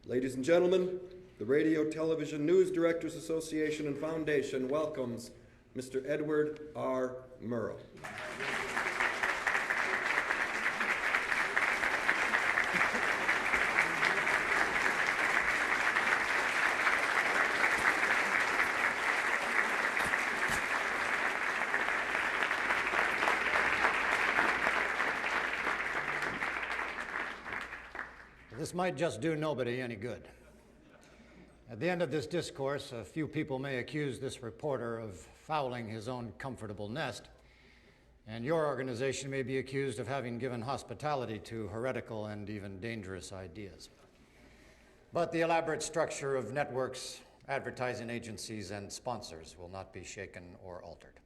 Ladies and gentlemen, the Radio Television News Directors Association and Foundation welcomes Mr. Edward R. Murrow. This might just do nobody any good. At the end of this discourse, a few people may accuse this reporter of fouling his own comfortable nest, and your organization may be accused of having given hospitality to heretical and even dangerous ideas. But the elaborate structure of networks, advertising agencies, and sponsors will not be shaken or altered.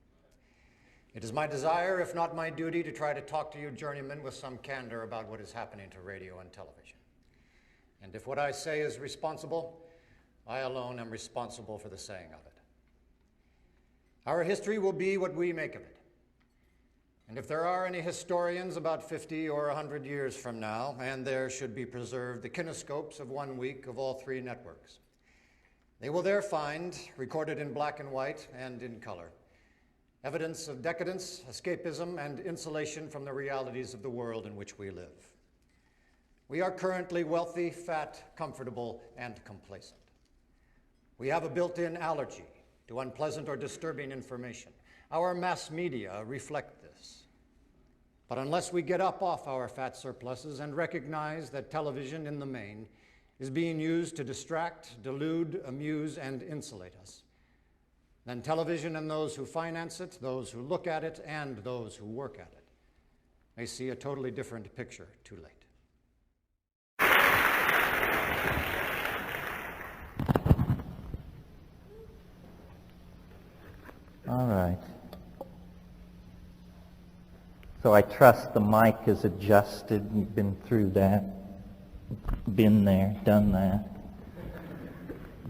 It is my desire, if not my duty, to try to talk to you journeymen with some candor about what is happening to radio and television. And if what I say is responsible, I alone am responsible for the saying of it. Our history will be what we make of it. And if there are any historians about 50 or 100 years from now, and there should be preserved the kinescopes of 1 week of all three networks, they will there find, recorded in black and white and in color, evidence of decadence, escapism, and insulation from the realities of the world in which we live. We are currently wealthy, fat, comfortable, and complacent. We have a built-in allergy to unpleasant or disturbing information. Our mass media reflect this. But unless we get up off our fat surpluses and recognize that television in the main is being used to distract, delude, amuse, and insulate us, then television and those who finance it, those who look at it, and those who work at it may see a totally different picture too late. All right. So I trust the mic is adjusted. You've been through that, been there, done that.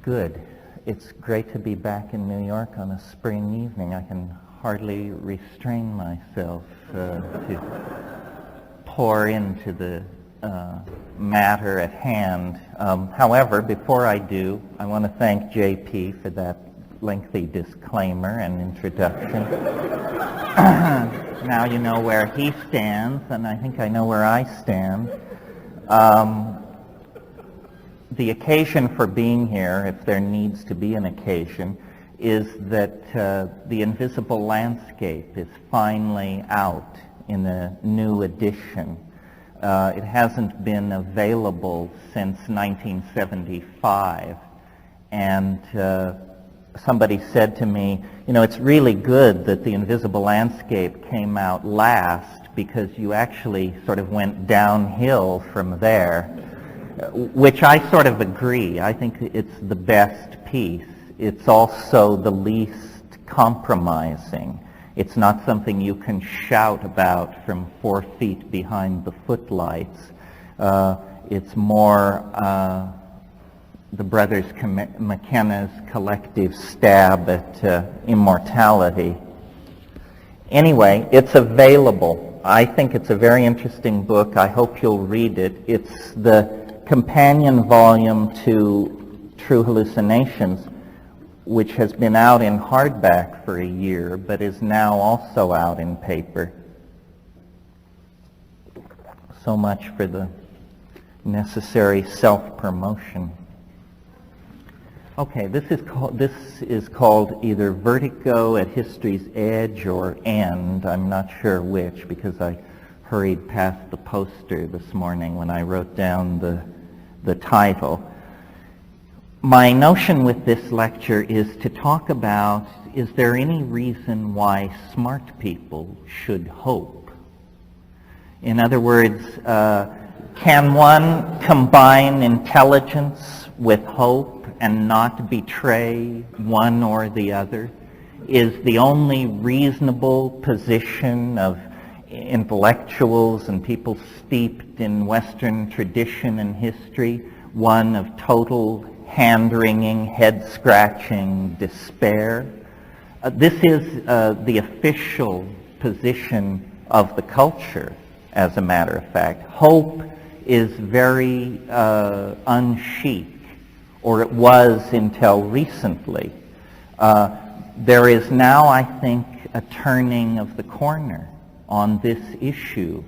Good. It's great to be back in New York on a spring evening. I can hardly restrain myself to pour into the matter at hand. However, before I do, I want to thank JP for that lengthy disclaimer and introduction. Now you know where he stands, and I think I know where I stand. The occasion for being here, if there needs to be an occasion, is that the Invisible Landscape is finally out in a new edition. It hasn't been available since 1975, and somebody said to me, you know, it's really good that the Invisible Landscape came out last because you actually sort of went downhill from there, which I sort of agree. I think it's the best piece. It's also the least compromising. It's not something you can shout about from 4 feet behind the footlights. It's more the brothers McKenna's collective stab at immortality. Anyway, it's available. I think it's a very interesting book. I hope you'll read it. It's the companion volume to True Hallucinations, which has been out in hardback for a year, but is now also out in paper. So much for the necessary self-promotion. Okay, this is called either Vertigo at History's Edge or End. I'm not sure which, because I hurried past the poster this morning when I wrote down the title. My notion with this lecture is to talk about, is there any reason why smart people should hope? In other words, can one combine intelligence with hope and not betray one or the other? Is the only reasonable position of intellectuals and people steeped in Western tradition and history one of total hand-wringing, head-scratching despair? This is the official position of the culture, as a matter of fact. Hope is very un-chic, or it was until recently. There is now, I think, a turning of the corner on this issue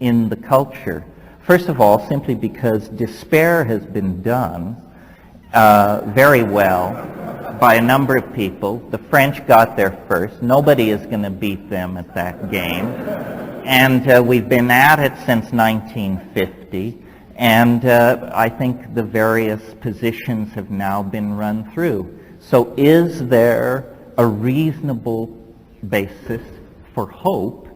in the culture. First of all, simply because despair has been done very well by a number of people. The French got there first. Nobody is going to beat them at that game. And we've been at it since 1950. And I think the various positions have now been run through. So is there a reasonable basis for hope?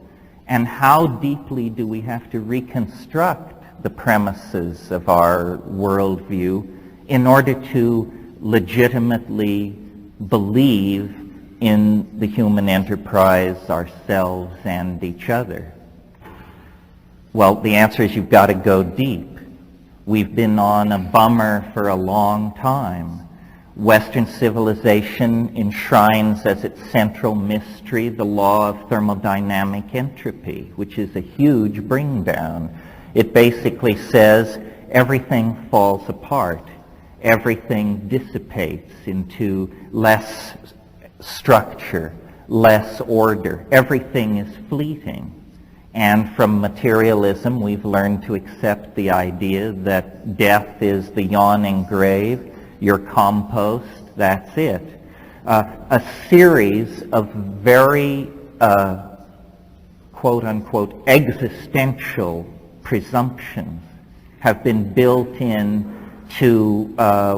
And how deeply do we have to reconstruct the premises of our worldview in order to legitimately believe in the human enterprise, ourselves, and each other? Well, the answer is you've got to go deep. We've been on a bummer for a long time. Western civilization enshrines as its central mystery the law of thermodynamic entropy, which is a huge bring down. It basically says everything falls apart. Everything dissipates into less structure, less order. Everything is fleeting. And from materialism, we've learned to accept the idea that death is the yawning grave, your compost, that's it. A series of very, quote-unquote, existential presumptions have been built in to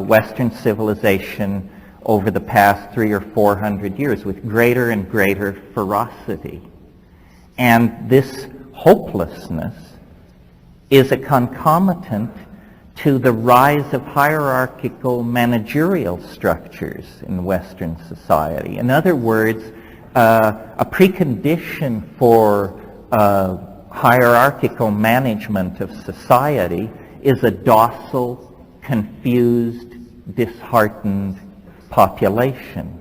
Western civilization over the past 300 or 400 years with greater and greater ferocity. And this hopelessness is a concomitant to the rise of hierarchical managerial structures in Western society. In other words, a precondition for hierarchical management of society is a docile, confused, disheartened population,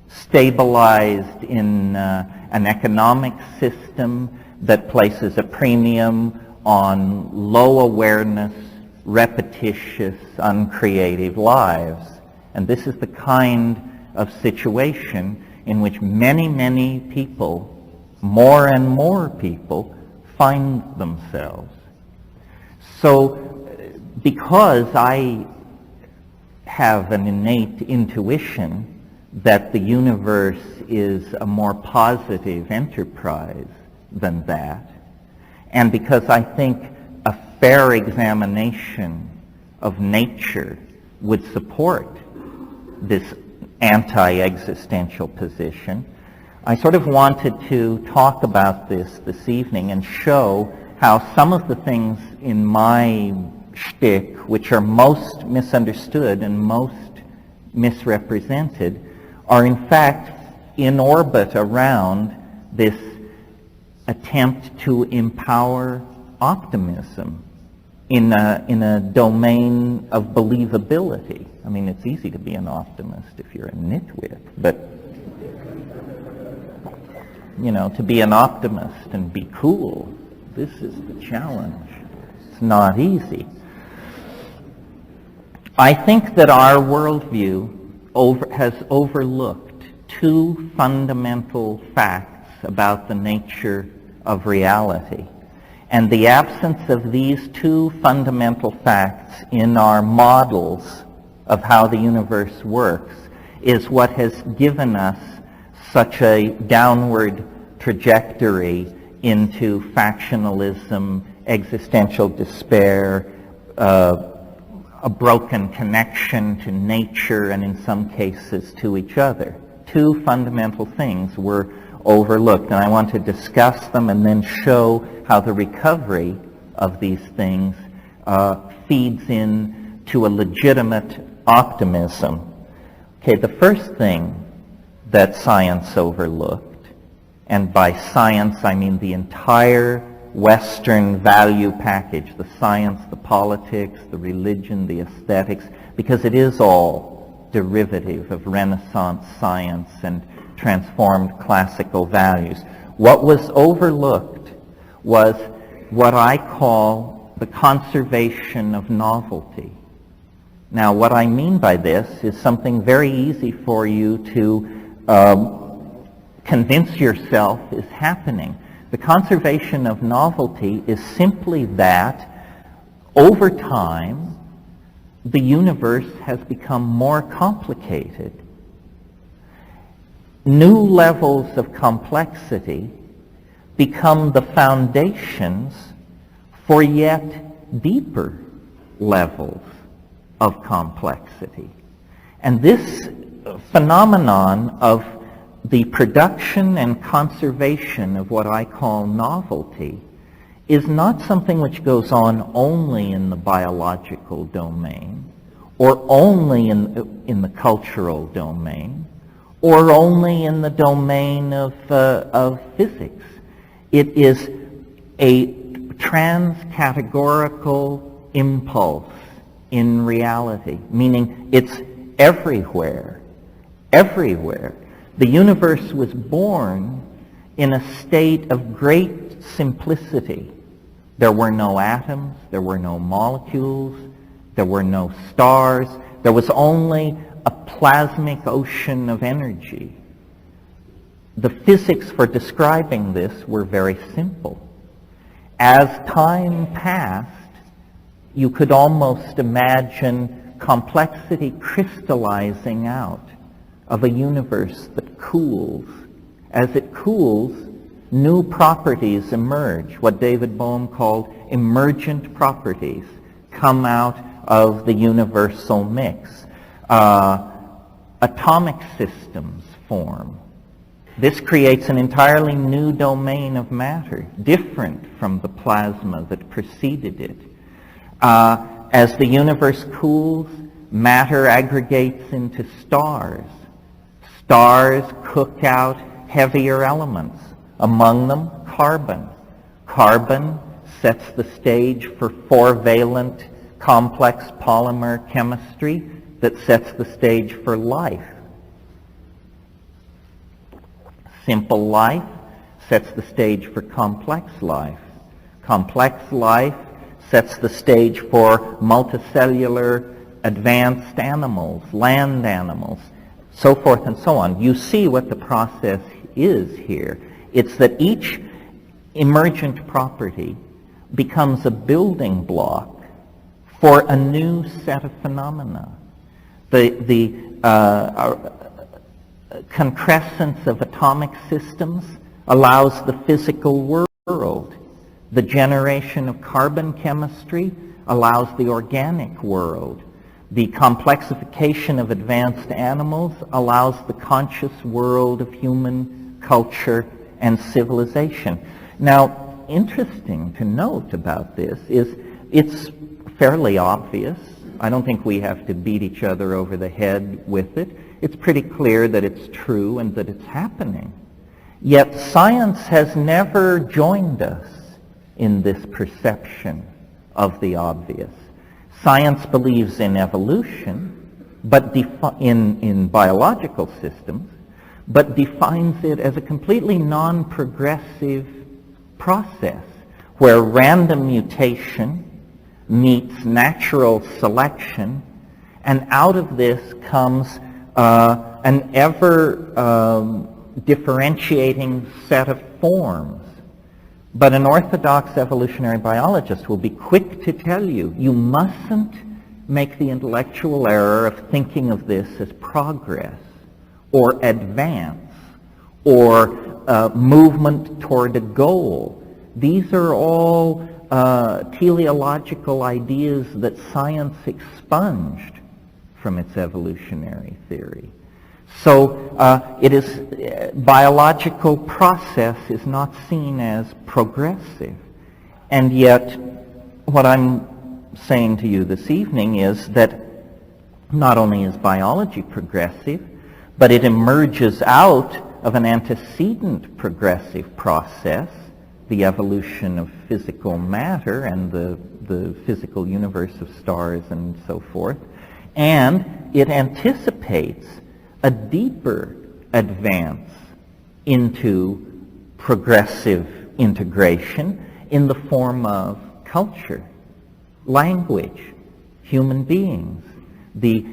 stabilized in an economic system that places a premium on low awareness, repetitious, uncreative lives. And this is the kind of situation in which many, many people, more and more people, find themselves. So because I have an innate intuition that the universe is a more positive enterprise than that, and because I think a fair examination of nature would support this anti-existential position, I sort of wanted to talk about this evening and show how some of the things in my shtick, which are most misunderstood and most misrepresented, are in fact in orbit around this attempt to empower optimism in a domain of believability. I mean, it's easy to be an optimist if you're a nitwit, but you know, to be an optimist and be cool, this is the challenge. It's not easy. I think that our worldview has overlooked two fundamental facts about the nature of reality. And the absence of these two fundamental facts in our models of how the universe works is what has given us such a downward trajectory into factionalism, existential despair, a broken connection to nature, and in some cases to each other. Two fundamental things were overlooked, and I want to discuss them and then show how the recovery of these things feeds in to a legitimate optimism. Okay, the first thing that science overlooked, and by science I mean the entire Western value package, the science, the politics, the religion, the aesthetics, because it is all derivative of Renaissance science and transformed classical values. What was overlooked was what I call the conservation of novelty. Now, what I mean by this is something very easy for you to convince yourself is happening. The conservation of novelty is simply that over time, the universe has become more complicated. New levels of complexity become the foundations for yet deeper levels of complexity. And this phenomenon of the production and conservation of what I call novelty is not something which goes on only in the biological domain, or only in the cultural domain, or only in the domain of physics. It is a trans-categorical impulse in reality, meaning it's everywhere, everywhere. The universe was born in a state of great simplicity. There were no atoms, there were no molecules, there were no stars, there was only a plasmic ocean of energy. The physics for describing this were very simple. As time passed, you could almost imagine complexity crystallizing out of a universe that cools. As it cools, new properties emerge. What David Bohm called emergent properties come out of the universal mix. Atomic systems form. This creates an entirely new domain of matter, different from the plasma that preceded it. As the universe cools, matter aggregates into stars. Stars cook out heavier elements, among them carbon. Carbon sets the stage for four-valent complex polymer chemistry that sets the stage for life. Simple life sets the stage for complex life. Complex life sets the stage for multicellular advanced animals, land animals, so forth and so on. You see what the process is here. It's that each emergent property becomes a building block for a new set of phenomena. The concrescence of atomic systems allows the physical world. The generation of carbon chemistry allows the organic world. The complexification of advanced animals allows the conscious world of human culture and civilization. Now, interesting to note about this is it's fairly obvious. I don't think we have to beat each other over the head with it. It's pretty clear that it's true and that it's happening. Yet science has never joined us in this perception of the obvious. Science believes in evolution, but in biological systems, but defines it as a completely non-progressive process where random mutation meets natural selection, and out of this comes an ever differentiating set of forms. But an orthodox evolutionary biologist will be quick to tell you, you mustn't make the intellectual error of thinking of this as progress or advance or movement toward a goal. These are all teleological ideas that science expunged from its evolutionary theory. So biological process is not seen as progressive. And yet, what I'm saying to you this evening is that not only is biology progressive, but it emerges out of an antecedent progressive process, the evolution of physical matter and the physical universe of stars and so forth, and it anticipates a deeper advance into progressive integration in the form of culture. language, human beings, the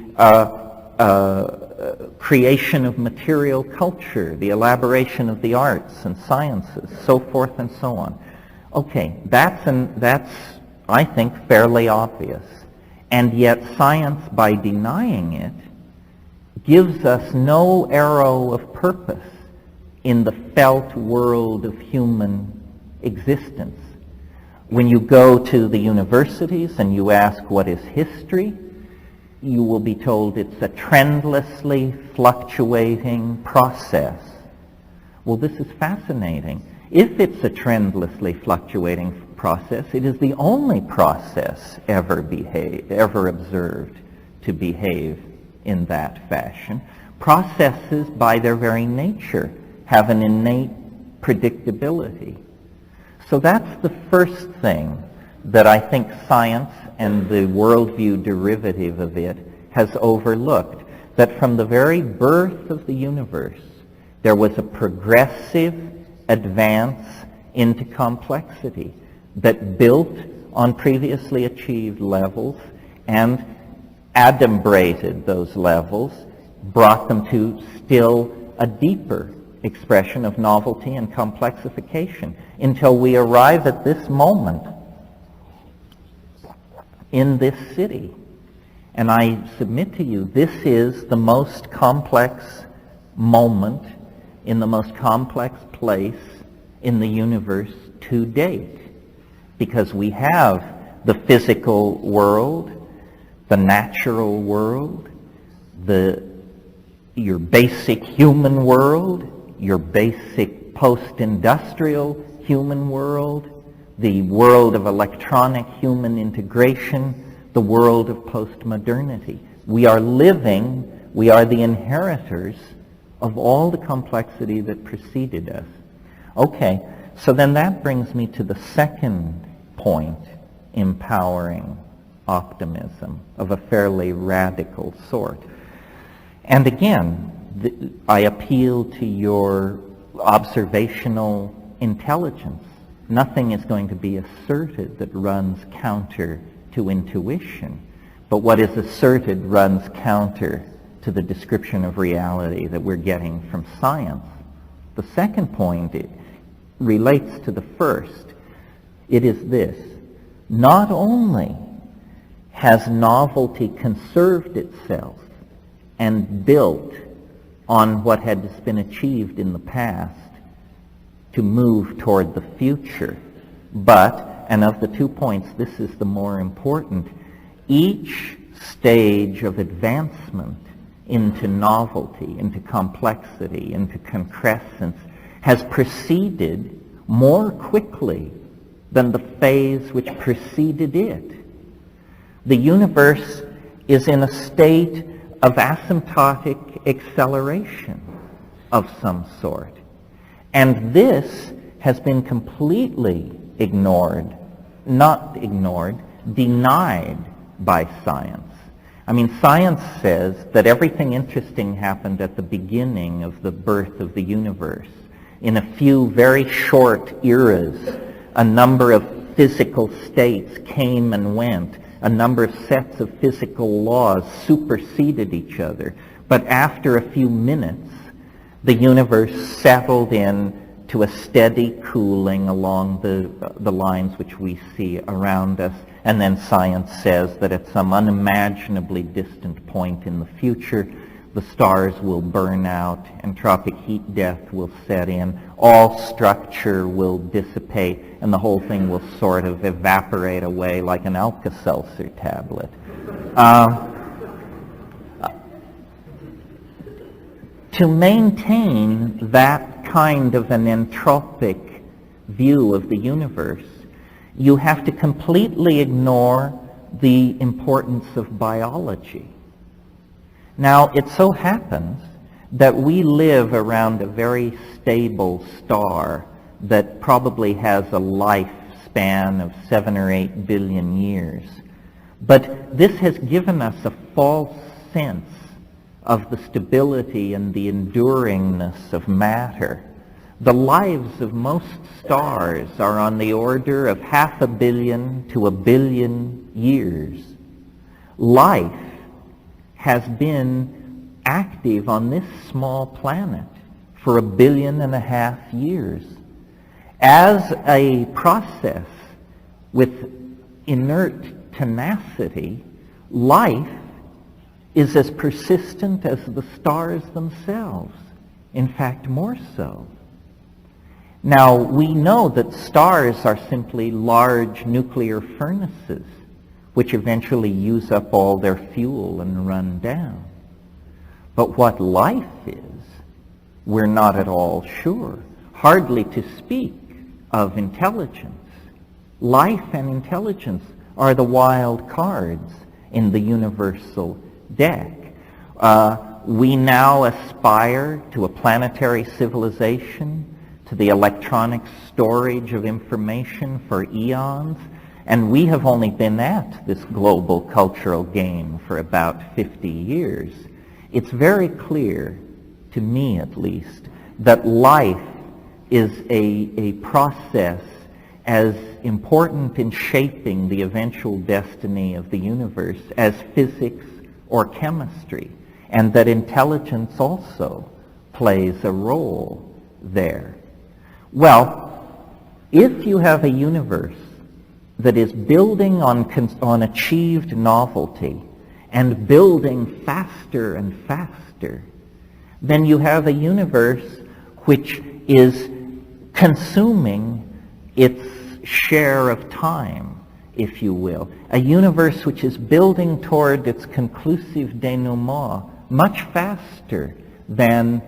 creation of material culture, the elaboration of the arts and sciences, so forth and so on. Okay, that's, I think, fairly obvious. And yet science, by denying it, gives us no arrow of purpose in the felt world of human existence. When you go to the universities and you ask what is history, you will be told it's a trendlessly fluctuating process. Well, this is fascinating. If it's a trendlessly fluctuating process, it is the only process ever observed to behave in that fashion. Processes, by their very nature, have an innate predictability. So that's the first thing that I think science and the worldview derivative of it has overlooked, that from the very birth of the universe, there was a progressive advance into complexity that built on previously achieved levels and adumbrated those levels, brought them to still a deeper expression of novelty and complexification, until we arrive at this moment in this city. And I submit to you, this is the most complex moment in the most complex place in the universe to date, because we have the physical world, the natural world, your basic human world, your basic post-industrial human world, the world of electronic human integration, the world of post-modernity. We are the inheritors of all the complexity that preceded us. Okay, so then that brings me to the second point, empowering optimism of a fairly radical sort. And again, I appeal to your observational intelligence. Nothing is going to be asserted that runs counter to intuition, but what is asserted runs counter to the description of reality that we're getting from science. The second point relates to the first. It is this: not only has novelty conserved itself and built on what has been achieved in the past to move toward the future, but, and of the 2 points, this is the more important, each stage of advancement into novelty, into complexity, into concrescence, has proceeded more quickly than the phase which preceded it. The universe is in a state of asymptotic acceleration of some sort. And this has been completely ignored, not ignored, denied by science. I mean, science says that everything interesting happened at the beginning of the birth of the universe. In a few very short eras, a number of physical states came and went. A number of sets of physical laws superseded each other. But after a few minutes, the universe settled in to a steady cooling along the lines which we see around us. And then science says that at some unimaginably distant point in the future, the stars will burn out, entropic heat death will set in, all structure will dissipate, and the whole thing will sort of evaporate away like an Alka-Seltzer tablet. To maintain that kind of an entropic view of the universe, you have to completely ignore the importance of biology. Now, it so happens that we live around a very stable star that probably has a lifespan of 7 or 8 billion years. But this has given us a false sense of the stability and the enduringness of matter. The lives of most stars are on the order of 500 million to 1 billion years. Life has been active on this small planet for 1.5 billion years. As a process with inert tenacity, life is as persistent as the stars themselves. In fact, more so. Now, we know that stars are simply large nuclear furnaces which eventually use up all their fuel and run down. But what life is, we're not at all sure, hardly to speak of intelligence. Life and intelligence are the wild cards in the universal deck. We now aspire to a planetary civilization, to the electronic storage of information for eons, and we have only been at this global cultural game for about 50 years. It's very clear, to me at least, that life is a process as important in shaping the eventual destiny of the universe as physics or chemistry, and that intelligence also plays a role there. Well, if you have a universe that is building on achieved novelty and building faster and faster, then you have a universe which is consuming its share of time, if you will. A universe which is building toward its conclusive denouement much faster than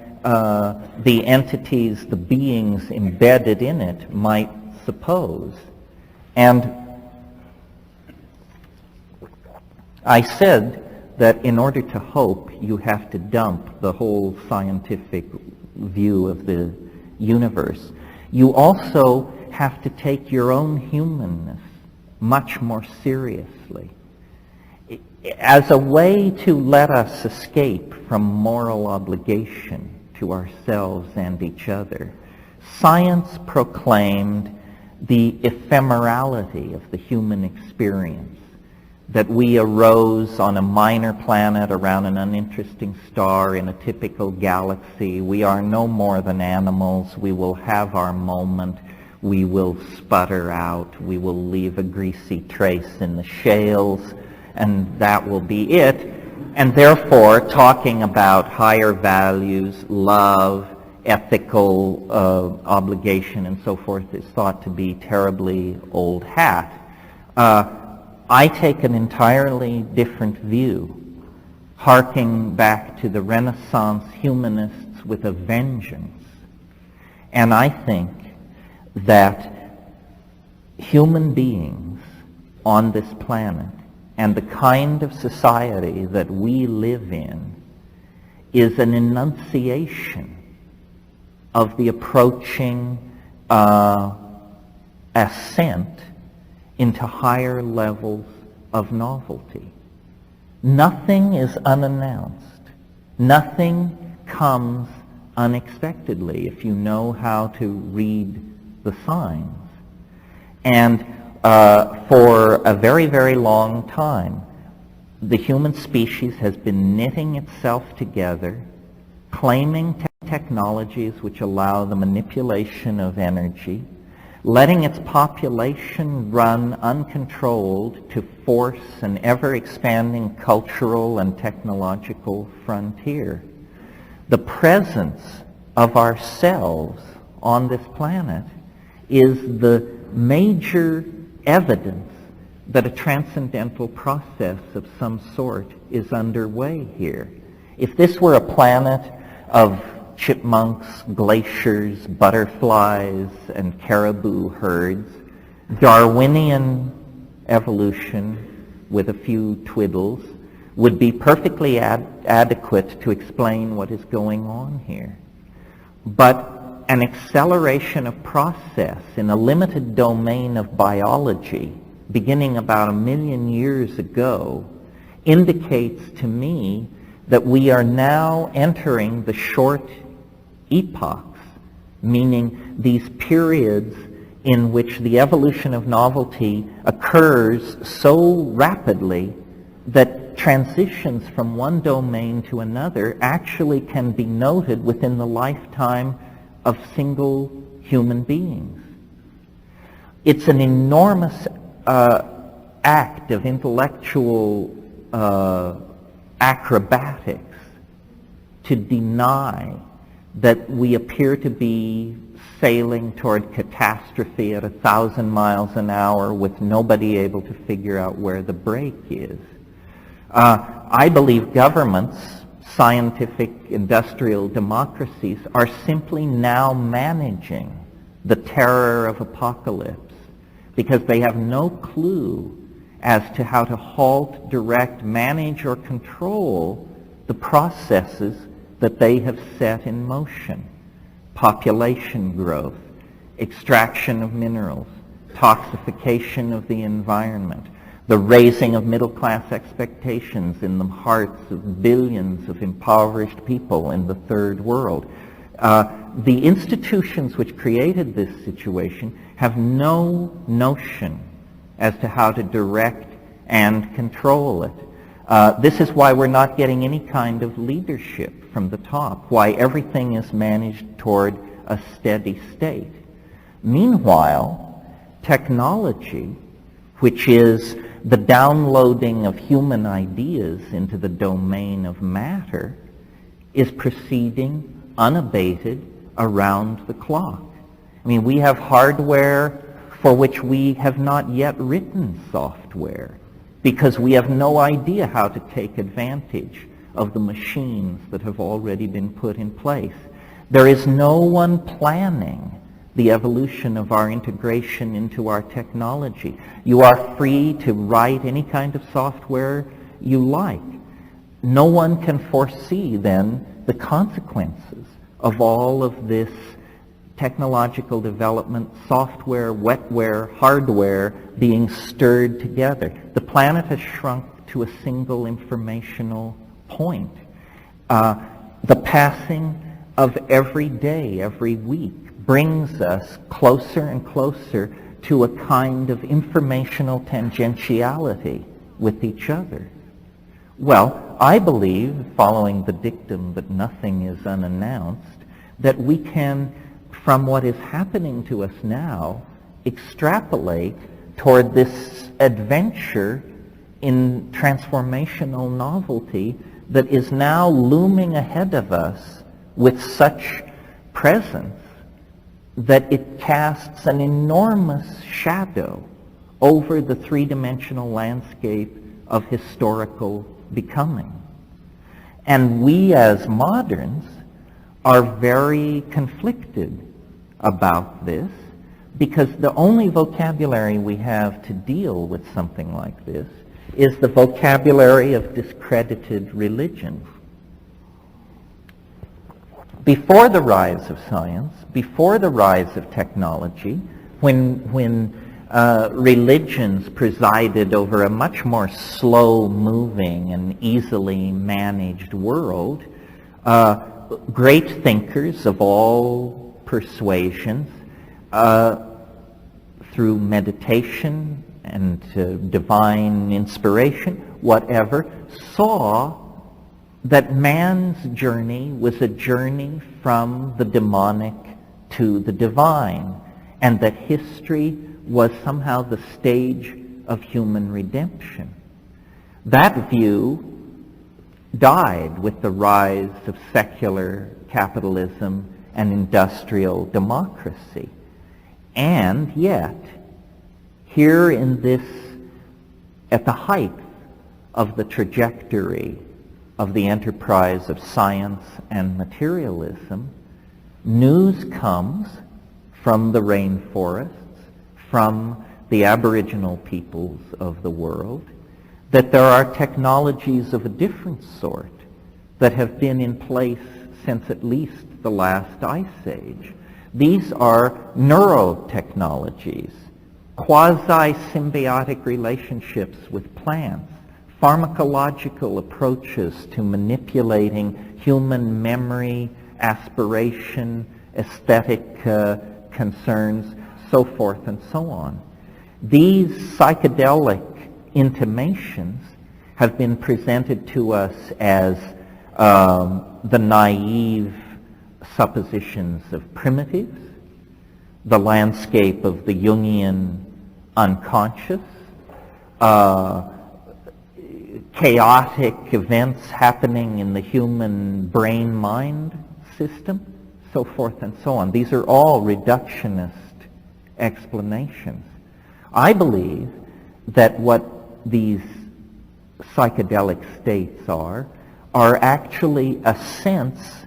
the entities, the beings embedded in it might suppose. And I said that in order to hope, you have to dump the whole scientific view of the universe. You also have to take your own humanness much more seriously. As a way to let us escape from moral obligation to ourselves and each other, science proclaimed the ephemerality of the human experience, that we arose on a minor planet around an uninteresting star in a typical galaxy. We are no more than animals. We will have our moment. We will sputter out. We will leave a greasy trace in the shales, and that will be it. And therefore, talking about higher values, love, ethical obligation, and so forth is thought to be terribly old hat. I take an entirely different view, harking back to the Renaissance humanists with a vengeance. And I think that human beings on this planet and the kind of society that we live in is an enunciation of the approaching ascent into higher levels of novelty. Nothing is unannounced. Nothing comes unexpectedly if you know how to read the signs. And for a very, very long time, the human species has been knitting itself together, claiming technologies which allow the manipulation of energy, letting its population run uncontrolled to force an ever-expanding cultural and technological frontier. The presence of ourselves on this planet is the major evidence that a transcendental process of some sort is underway here. If this were a planet of chipmunks, glaciers, butterflies, and caribou herds, Darwinian evolution with a few twiddles would be perfectly adequate to explain what is going on here. But an acceleration of process in a limited domain of biology, beginning about 1 million years ago, indicates to me that we are now entering the short epochs meaning these periods in which the evolution of novelty occurs so rapidly that transitions from one domain to another actually can be noted within the lifetime of single human beings. It's an enormous act of intellectual acrobatics to deny that we appear to be sailing toward catastrophe at 1,000 miles an hour with nobody able to figure out where the break is. I believe governments, scientific industrial democracies, are simply now managing the terror of apocalypse because they have no clue as to how to halt, direct, manage, or control the processes that they have set in motion. Population growth, extraction of minerals, toxification of the environment, the raising of middle-class expectations in the hearts of billions of impoverished people in the third world. The institutions which created this situation have no notion as to how to direct and control it. This is why we're not getting any kind of leadership from the top, why everything is managed toward a steady state. Meanwhile, technology, which is the downloading of human ideas into the domain of matter, is proceeding unabated around the clock. I mean, we have hardware for which we have not yet written software because we have no idea how to take advantage of the machines that have already been put in place. There is no one planning the evolution of our integration into our technology. You are free to write any kind of software you like. No one can foresee then the consequences of all of this technological development, software, wetware, hardware being stirred together. The planet has shrunk to a single informational point. The passing of every day, every week, brings us closer and closer to a kind of informational tangentiality with each other. Well, I believe, following the dictum that nothing is unannounced, that we can, from what is happening to us now, extrapolate toward this adventure in transformational novelty that is now looming ahead of us with such presence that it casts an enormous shadow over the three-dimensional landscape of historical becoming. And we as moderns are very conflicted about this because the only vocabulary we have to deal with something like this is the vocabulary of discredited religions. Before the rise of science, before the rise of technology, when religions presided over a much more slow-moving and easily managed world, great thinkers of all persuasions, through meditation and divine inspiration, whatever, saw that man's journey was a journey from the demonic to the divine, and that history was somehow the stage of human redemption. That view died with the rise of secular capitalism and industrial democracy. And yet, here in this, at the height of the trajectory of the enterprise of science and materialism, news comes from the rainforests, from the Aboriginal peoples of the world, that there are technologies of a different sort that have been in place since at least the last ice age. These are neurotechnologies, quasi-symbiotic relationships with plants, pharmacological approaches to manipulating human memory, aspiration, aesthetic concerns, so forth and so on. These psychedelic intimations have been presented to us as the naive suppositions of primitives, the landscape of the Jungian unconscious, chaotic events happening in the human brain-mind system, so forth and so on. These are all reductionist explanations. I believe that what these psychedelic states are actually ascents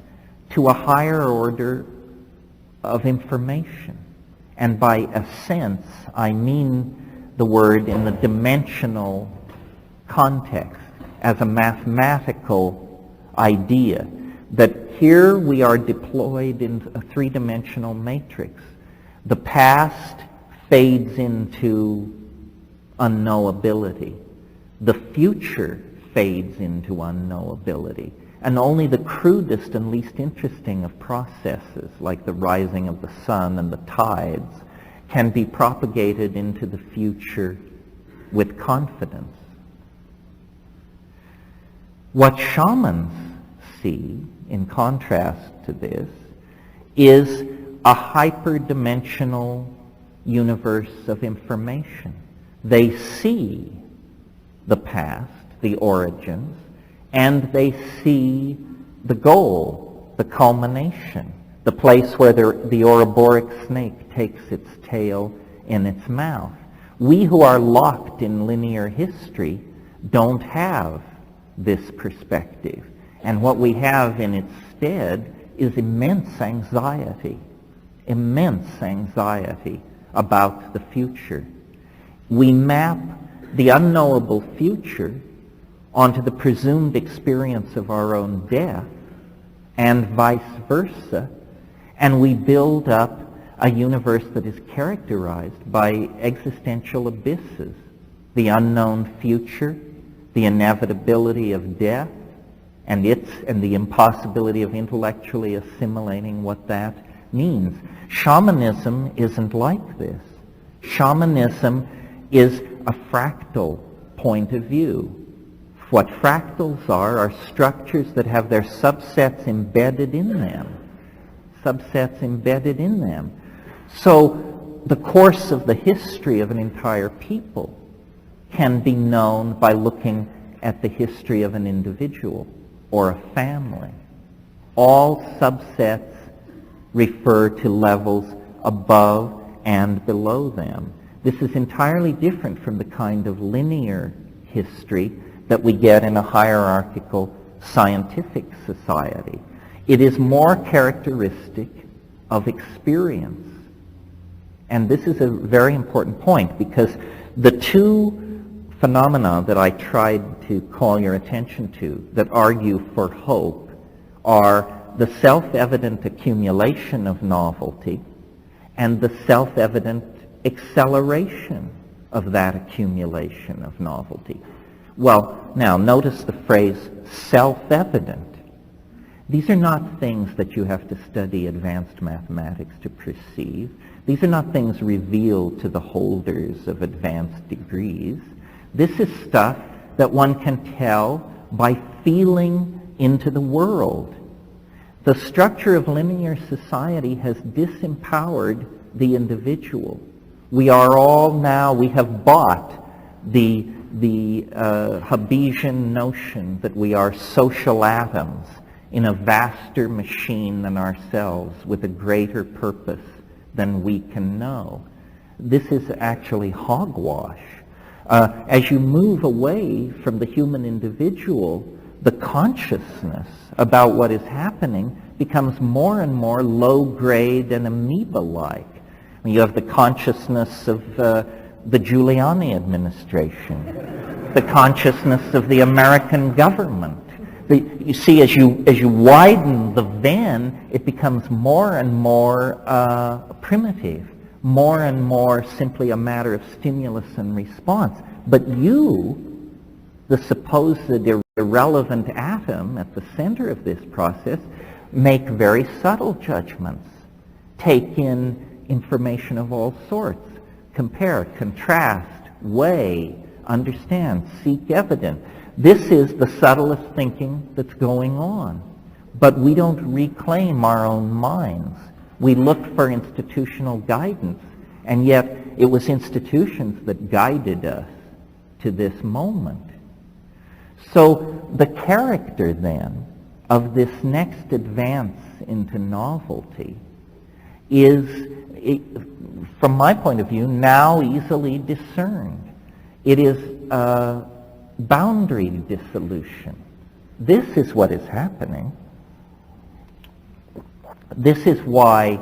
to a higher order of information. And by ascents, I mean the word in the dimensional context as a mathematical idea, that here we are deployed in a three-dimensional matrix. The past fades into unknowability. The future fades into unknowability. And only the crudest and least interesting of processes, like the rising of the sun and the tides, can be propagated into the future with confidence. What shamans see, in contrast to this, is a hyperdimensional universe of information. They see the past, the origins, and they see the goal, the culmination, the place where the Ouroboros snake takes its tail in its mouth. We who are locked in linear history don't have this perspective. And what we have in its stead is immense anxiety about the future. We map the unknowable future onto the presumed experience of our own death, and vice versa, and we build up a universe that is characterized by existential abysses, the unknown future, the inevitability of death, and the impossibility of intellectually assimilating what that means. Shamanism isn't like this. Shamanism is a fractal point of view. What fractals are structures that have their subsets embedded in them. So the course of the history of an entire people can be known by looking at the history of an individual or a family. All subsets refer to levels above and below them. This is entirely different from the kind of linear history that we get in a hierarchical scientific society. It is more characteristic of experience. And this is a very important point, because the two phenomena that I tried to call your attention to that argue for hope are the self-evident accumulation of novelty and the self-evident acceleration of that accumulation of novelty. Well, now notice the phrase self-evident. These are not things that you have to study advanced mathematics to perceive. These are not things revealed to the holders of advanced degrees. This is stuff that one can tell by feeling into the world. The structure of linear society has disempowered the individual. We have bought the Hobbesian notion that we are social atoms in a vaster machine than ourselves with a greater purpose than we can know. This is actually hogwash. As you move away from the human individual, the consciousness about what is happening becomes more and more low-grade and amoeba-like. You have the consciousness of the Giuliani administration, the consciousness of the American government. You see, as you widen the Venn, it becomes more and more primitive, more and more simply a matter of stimulus and response. But you, the supposed irrelevant atom at the center of this process, make very subtle judgments. take in information of all sorts, compare, contrast, weigh, understand, seek evidence. This is the subtlest thinking that's going on. But we don't reclaim our own minds. We look for institutional guidance, and yet it was institutions that guided us to this moment. So the character then of this next advance into novelty is, from my point of view, now easily discerned. It is boundary dissolution. This is what is happening. This is why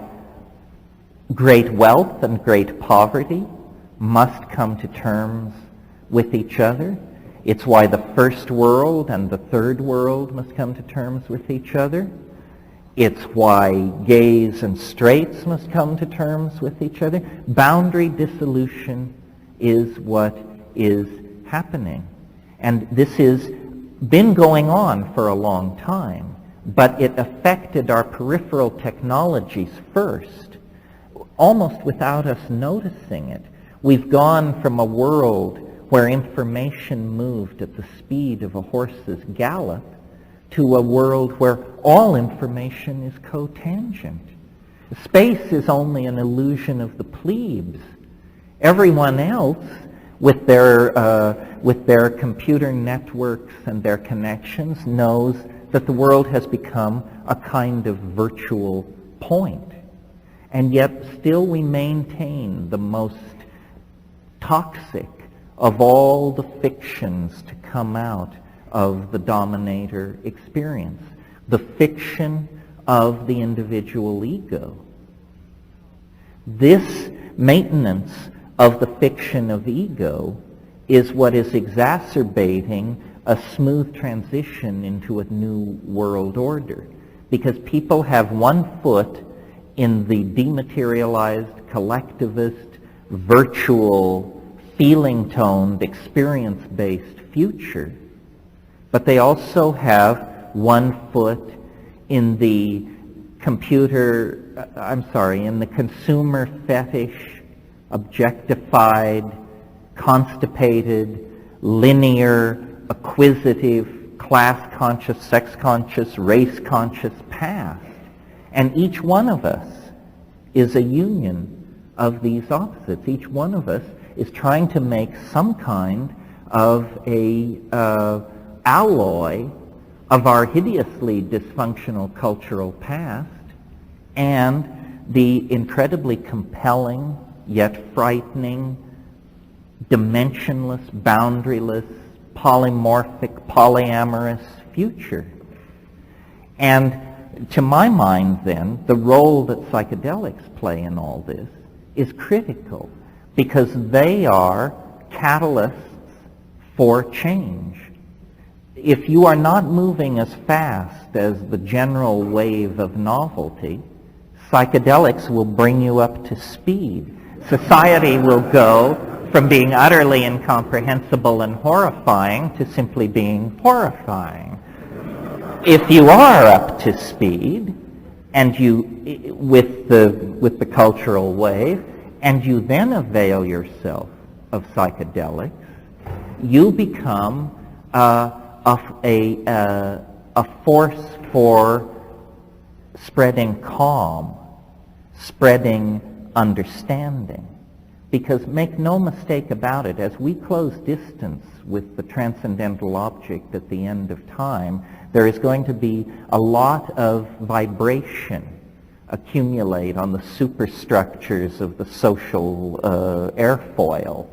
great wealth and great poverty must come to terms with each other. It's why the first world and the third world must come to terms with each other. It's why gays and straights must come to terms with each other. Boundary dissolution is what is happening. And this has been going on for a long time, but it affected our peripheral technologies first, almost without us noticing it. We've gone from a world where information moved at the speed of a horse's gallop to a world where all information is cotangent. Space is only an illusion of the plebes. Everyone else, with their computer networks and their connections, knows that the world has become a kind of virtual point. And yet still we maintain the most toxic of all the fictions to come out of the dominator experience, the fiction of the individual ego. This maintenance of the fiction of ego is what is exacerbating a smooth transition into a new world order, because people have one foot in the dematerialized, collectivist, virtual, feeling-toned, experience-based future, but they also have one foot in the in the consumer fetish, objectified, constipated, linear, acquisitive, class-conscious, sex-conscious, race-conscious past. And each one of us is a union of these opposites. Each one of us is trying to make some kind of a alloy of our hideously dysfunctional cultural past and the incredibly compelling yet frightening, dimensionless, boundaryless, polymorphic, polyamorous future. And to my mind then, the role that psychedelics play in all this is critical, because they are catalysts for change. If you are not moving as fast as the general wave of novelty, psychedelics will bring you up to speed. Society will go from being utterly incomprehensible and horrifying to simply being horrifying. If you are up to speed, and you with the cultural wave, and you then avail yourself of psychedelics, you become a force for spreading calm, spreading understanding. Because make no mistake about it, as we close distance with the transcendental object at the end of time, there is going to be a lot of vibration accumulate on the superstructures of the social airfoil.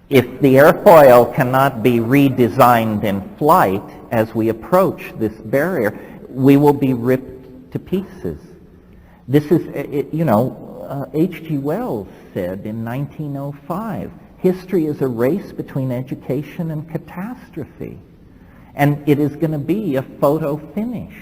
If the airfoil cannot be redesigned in flight as we approach this barrier, we will be ripped to pieces. This is, H.G. Wells said in 1905, history is a race between education and catastrophe. And it is going to be a photo finish.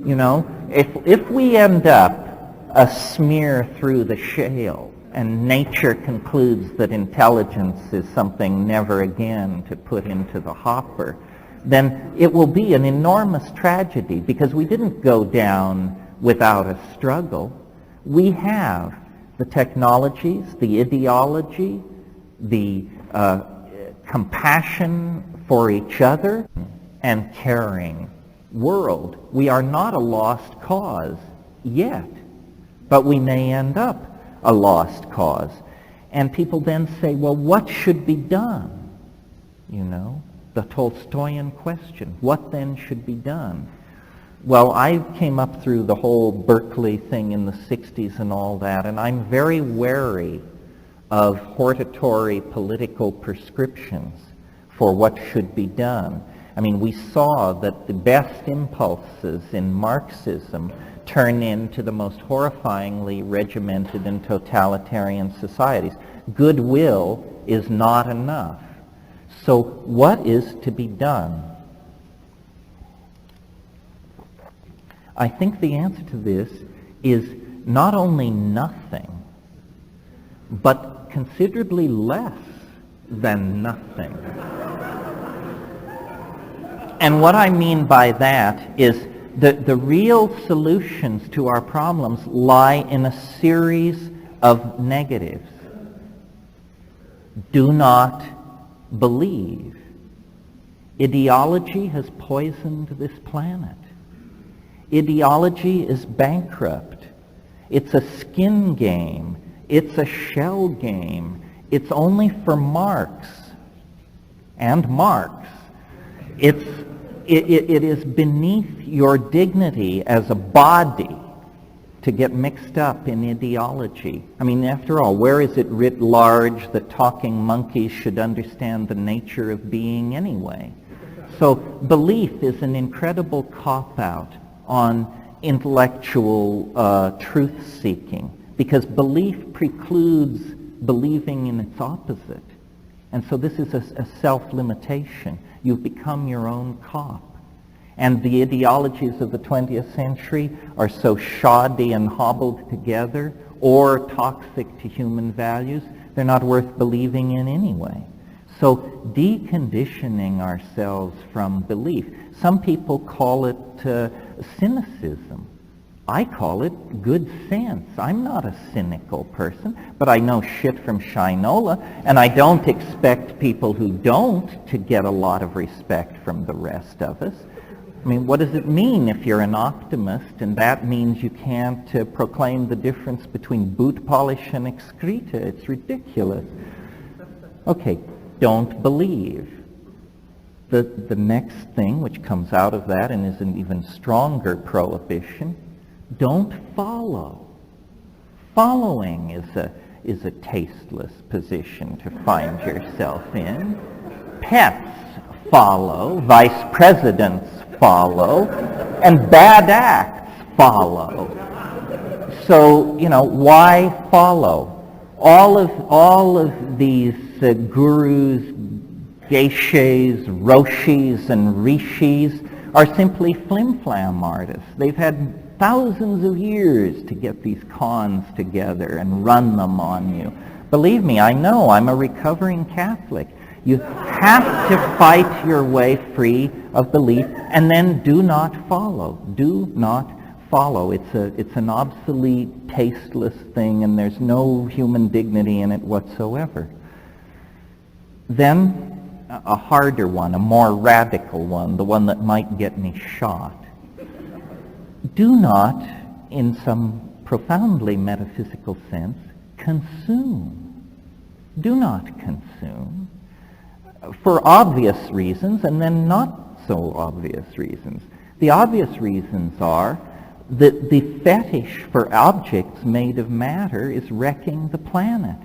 If we end up a smear through the shale and nature concludes that intelligence is something never again to put into the hopper, then it will be an enormous tragedy, because we didn't go down without a struggle. We have the technologies, the ideology, the compassion for each other, and caring world. We are not a lost cause yet, but we may end up a lost cause. And people then say, well, what should be done? You know, the Tolstoyan question, what then should be done? Well, I came up through the whole Berkeley thing in the 60s and all that, and I'm very wary of hortatory political prescriptions for what should be done. I mean, we saw that the best impulses in Marxism turn into the most horrifyingly regimented and totalitarian societies. Goodwill is not enough. So what is to be done? I think the answer to this is not only nothing, but considerably less than nothing. And what I mean by that is that the real solutions to our problems lie in a series of negatives. Do not believe. Ideology has poisoned this planet. Ideology is bankrupt. It's a skin game. It's a shell game. It's only for Marx and Marx. It is beneath your dignity as a body to get mixed up in ideology. I mean, after all, where is it writ large that talking monkeys should understand the nature of being anyway? So belief is an incredible cop-out on intellectual truth-seeking, because belief precludes believing in its opposite. And so this is a self-limitation. You've become your own cop. And the ideologies of the 20th century are so shoddy and hobbled together or toxic to human values, they're not worth believing in anyway. So deconditioning ourselves from belief. Some people call it cynicism. I call it good sense. I'm not a cynical person, but I know shit from Shinola, and I don't expect people who don't to get a lot of respect from the rest of us. I mean, what does it mean if you're an optimist, and that means you can't proclaim the difference between boot polish and excreta? It's ridiculous. Okay, don't believe. The next thing which comes out of that, and is an even stronger prohibition, don't follow. Following is a tasteless position to find yourself in. Pets follow, vice presidents follow, and bad acts follow. So, you know, why follow? All of these gurus, geishas, roshis, and rishis are simply flim-flam artists. They've had thousands of years to get these cons together and run them on you. Believe me, I know. I'm a recovering Catholic. You have to fight your way free of belief, and then do not follow. Do not follow. It's an obsolete, tasteless thing, and there's no human dignity in it whatsoever. Then a harder one, a more radical one, the one that might get me shot. Do not, in some profoundly metaphysical sense, consume. Do not consume. For obvious reasons, and then not so obvious reasons. The obvious reasons are that the fetish for objects made of matter is wrecking the planet.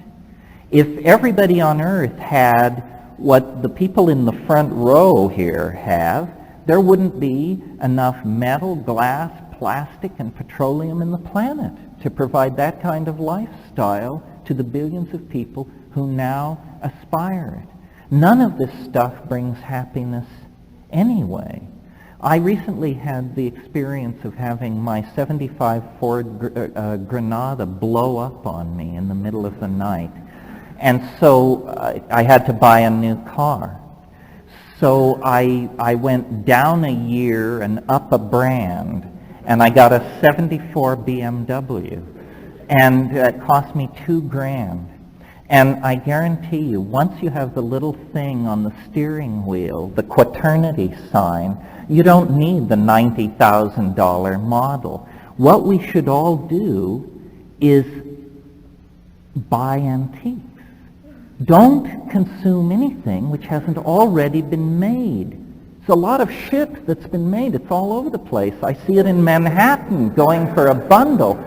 If everybody on Earth had what the people in the front row here have, there wouldn't be enough metal, glass, plastic, and petroleum in the planet to provide that kind of lifestyle to the billions of people who now aspire it. None of this stuff brings happiness anyway. I recently had the experience of having my 75 Ford Granada blow up on me in the middle of the night. And so I had to buy a new car. So I went down a year and up a brand, and I got a 74 BMW. and it cost me $2,000. And I guarantee you, once you have the little thing on the steering wheel, the quaternity sign, you don't need the $90,000 model. What we should all do is buy antiques. Don't consume anything which hasn't already been made. It's a lot of shit that's been made. It's all over the place. I see it in Manhattan going for a bundle.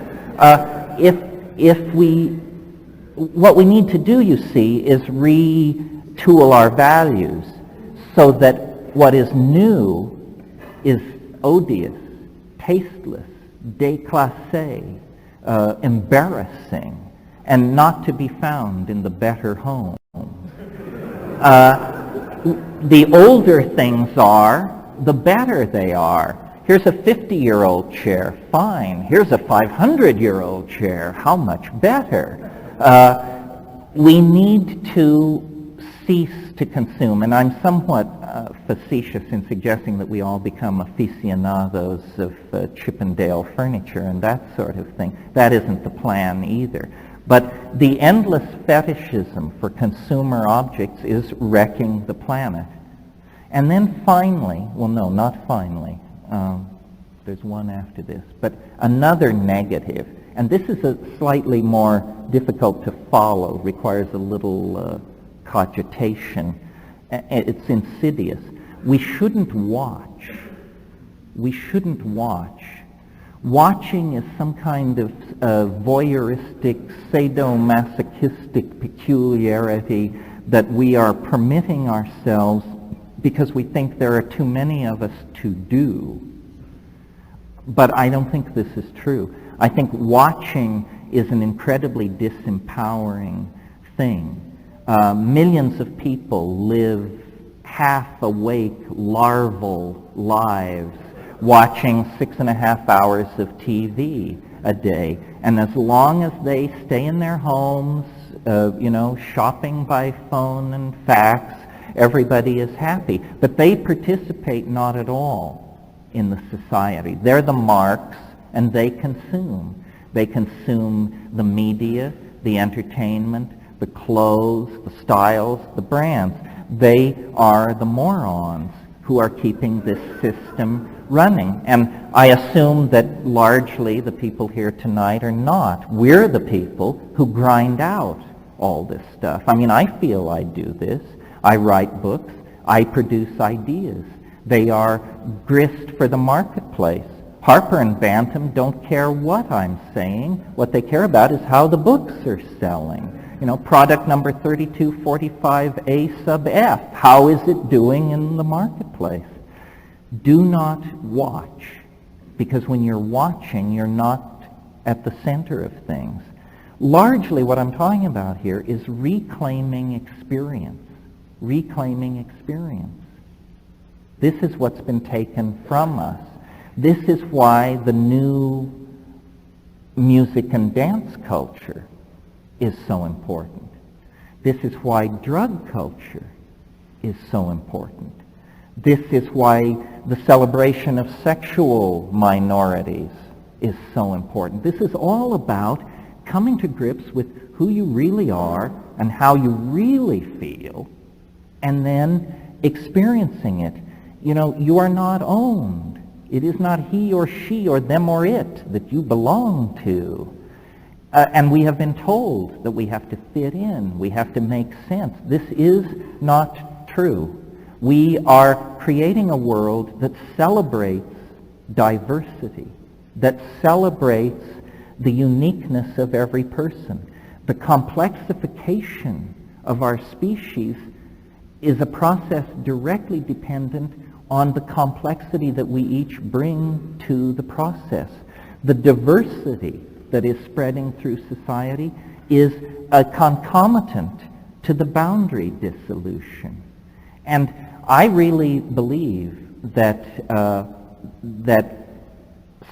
What we need to do, you see, is retool our values so that what is new is odious, tasteless, déclassé, embarrassing, and not to be found in the better home. The older things are, the better they are. Here's a 50-year-old chair, fine. Here's a 500-year-old chair, how much better? We need to cease to consume, and I'm somewhat facetious in suggesting that we all become aficionados of Chippendale furniture and that sort of thing. That isn't the plan either. But the endless fetishism for consumer objects is wrecking the planet. And then finally, well no, not finally, there's one after this, but another negative, and this is a slightly more difficult to follow, requires a little cogitation. It's insidious. We shouldn't watch. We shouldn't watch. Watching is some kind of voyeuristic, sadomasochistic peculiarity that we are permitting ourselves because we think there are too many of us to do. But I don't think this is true. I think watching is an incredibly disempowering thing. Millions of people live half-awake, larval lives watching 6.5 hours of TV a day. And as long as they stay in their homes, shopping by phone and fax, everybody is happy. But they participate not at all in the society. They're the marks, and they consume. They consume the media, the entertainment, the clothes, the styles, the brands. They are the morons who are keeping this system running. And I assume that largely the people here tonight are not. We're the people who grind out all this stuff. I mean, I feel I do this. I write books. I produce ideas. They are grist for the marketplace. Harper and Bantam don't care what I'm saying. What they care about is how the books are selling. Product number 3245A sub F. How is it doing in the marketplace? Do not watch, because when you're watching, you're not at the center of things. Largely what I'm talking about here is reclaiming experience. Reclaiming experience. This is what's been taken from us. This is why the new music and dance culture is so important. This is why drug culture is so important. This is why the celebration of sexual minorities is so important. This is all about coming to grips with who you really are and how you really feel, and then experiencing it. You are not owned. It is not he or she or them or it that you belong to. And we have been told that we have to fit in. We have to make sense. This is not true. We are creating a world that celebrates diversity, that celebrates the uniqueness of every person. The complexification of our species is a process directly dependent on the complexity that we each bring to the process. The diversity that is spreading through society is a concomitant to the boundary dissolution. And I really believe that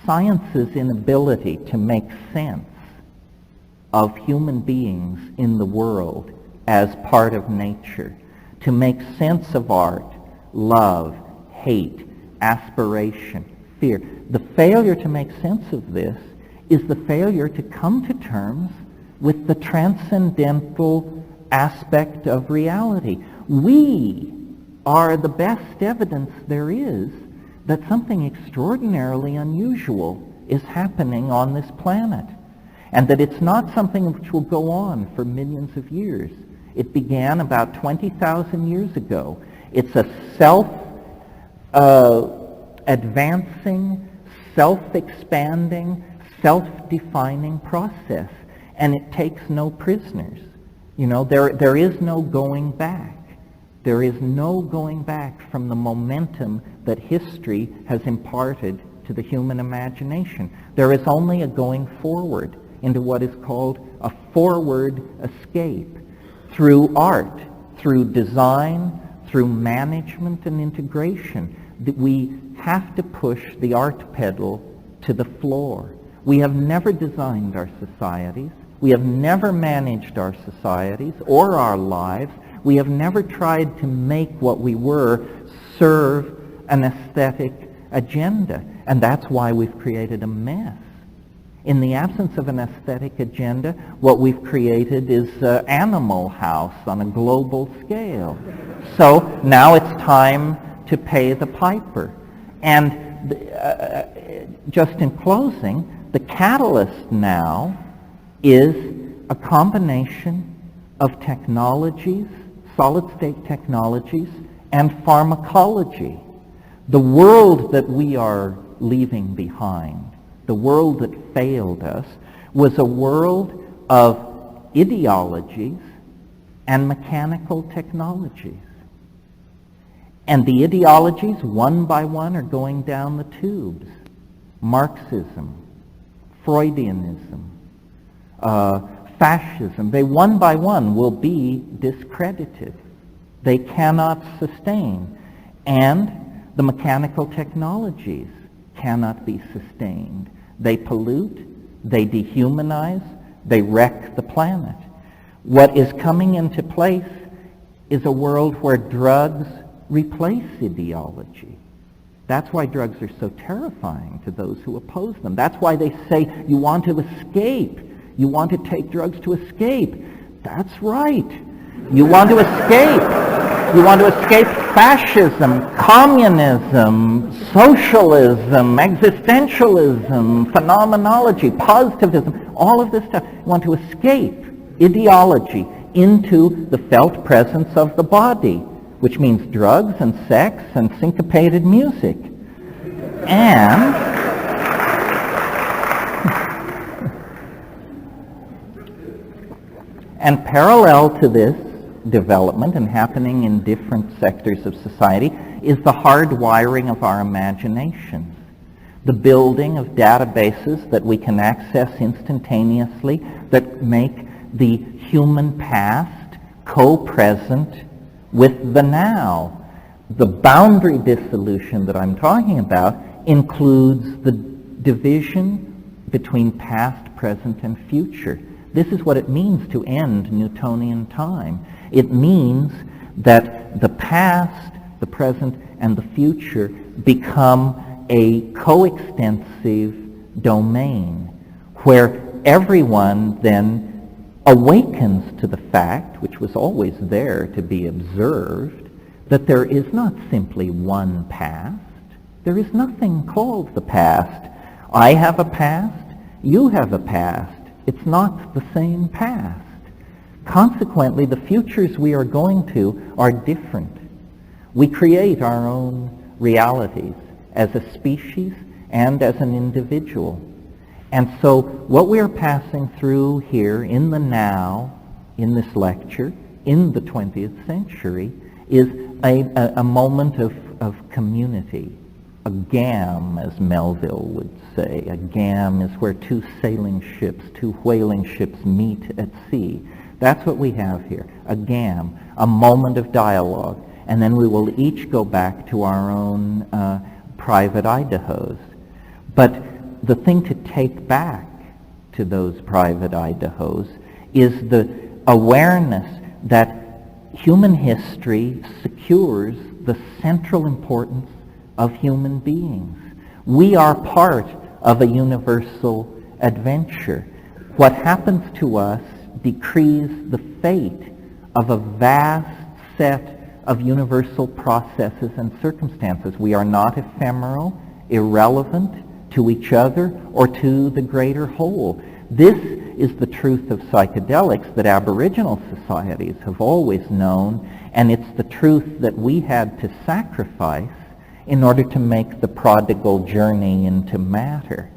science's inability to make sense of human beings in the world as part of nature, to make sense of art, love, hate, aspiration, fear. The failure to make sense of this is the failure to come to terms with the transcendental aspect of reality. We are the best evidence there is that something extraordinarily unusual is happening on this planet, and that it's not something which will go on for millions of years. It began about 20,000 years ago. It's a self-advancing, self-expanding, self-defining process, and it takes no prisoners. You know, there is no going back. There is no going back from the momentum that history has imparted to the human imagination. There is only a going forward into what is called a forward escape through art, through design, through management and integration. We have to push the art pedal to the floor. We have never designed our societies. We have never managed our societies or our lives. We have never tried to make what we were serve an aesthetic agenda. And that's why we've created a mess. In the absence of an aesthetic agenda, what we've created is Animal House on a global scale. So now it's time to pay the piper. And just in closing, the catalyst now is a combination of technologies, solid-state technologies, and pharmacology. The world that we are leaving behind, the world that failed us, was a world of ideologies and mechanical technologies. And the ideologies, one by one, are going down the tubes. Marxism, Freudianism, fascism, they one by one will be discredited. They cannot sustain. And the mechanical technologies cannot be sustained. They pollute, they dehumanize, they wreck the planet. What is coming into place is a world where drugs replace ideology. That's why drugs are so terrifying to those who oppose them. That's why they say you want to escape. You want to take drugs to escape. That's right. You want to escape. You want to escape fascism, communism, socialism, existentialism, phenomenology, positivism, all of this stuff. You want to escape ideology into the felt presence of the body, which means drugs and sex and syncopated music. And parallel to this development and happening in different sectors of society is the hardwiring of our imaginations. The building of databases that we can access instantaneously that make the human past co-present with the now. The boundary dissolution that I'm talking about includes the division between past, present, and future. This is what it means to end Newtonian time. It means that the past, the present, and the future become a coextensive domain where everyone then awakens to the fact, which was always there to be observed, that there is not simply one past. There is nothing called the past. I have a past, you have a past. It's not the same past. Consequently, the futures we are going to are different. We create our own realities as a species and as an individual. And so what we are passing through here in the now, in this lecture, in the 20th century, is a moment of community. A gam, as Melville would say. A gam is where two sailing ships, two whaling ships meet at sea. That's what we have here. A gam, a moment of dialogue. And then we will each go back to our own private Idahos. But the thing to take back to those private Idahos is the awareness that human history secures the central importance of human beings. We are part of a universal adventure. What happens to us decrees the fate of a vast set of universal processes and circumstances. We are not ephemeral, irrelevant to each other or to the greater whole. This is the truth of psychedelics that Aboriginal societies have always known, and it's the truth that we had to sacrifice in order to make the prodigal journey into matter.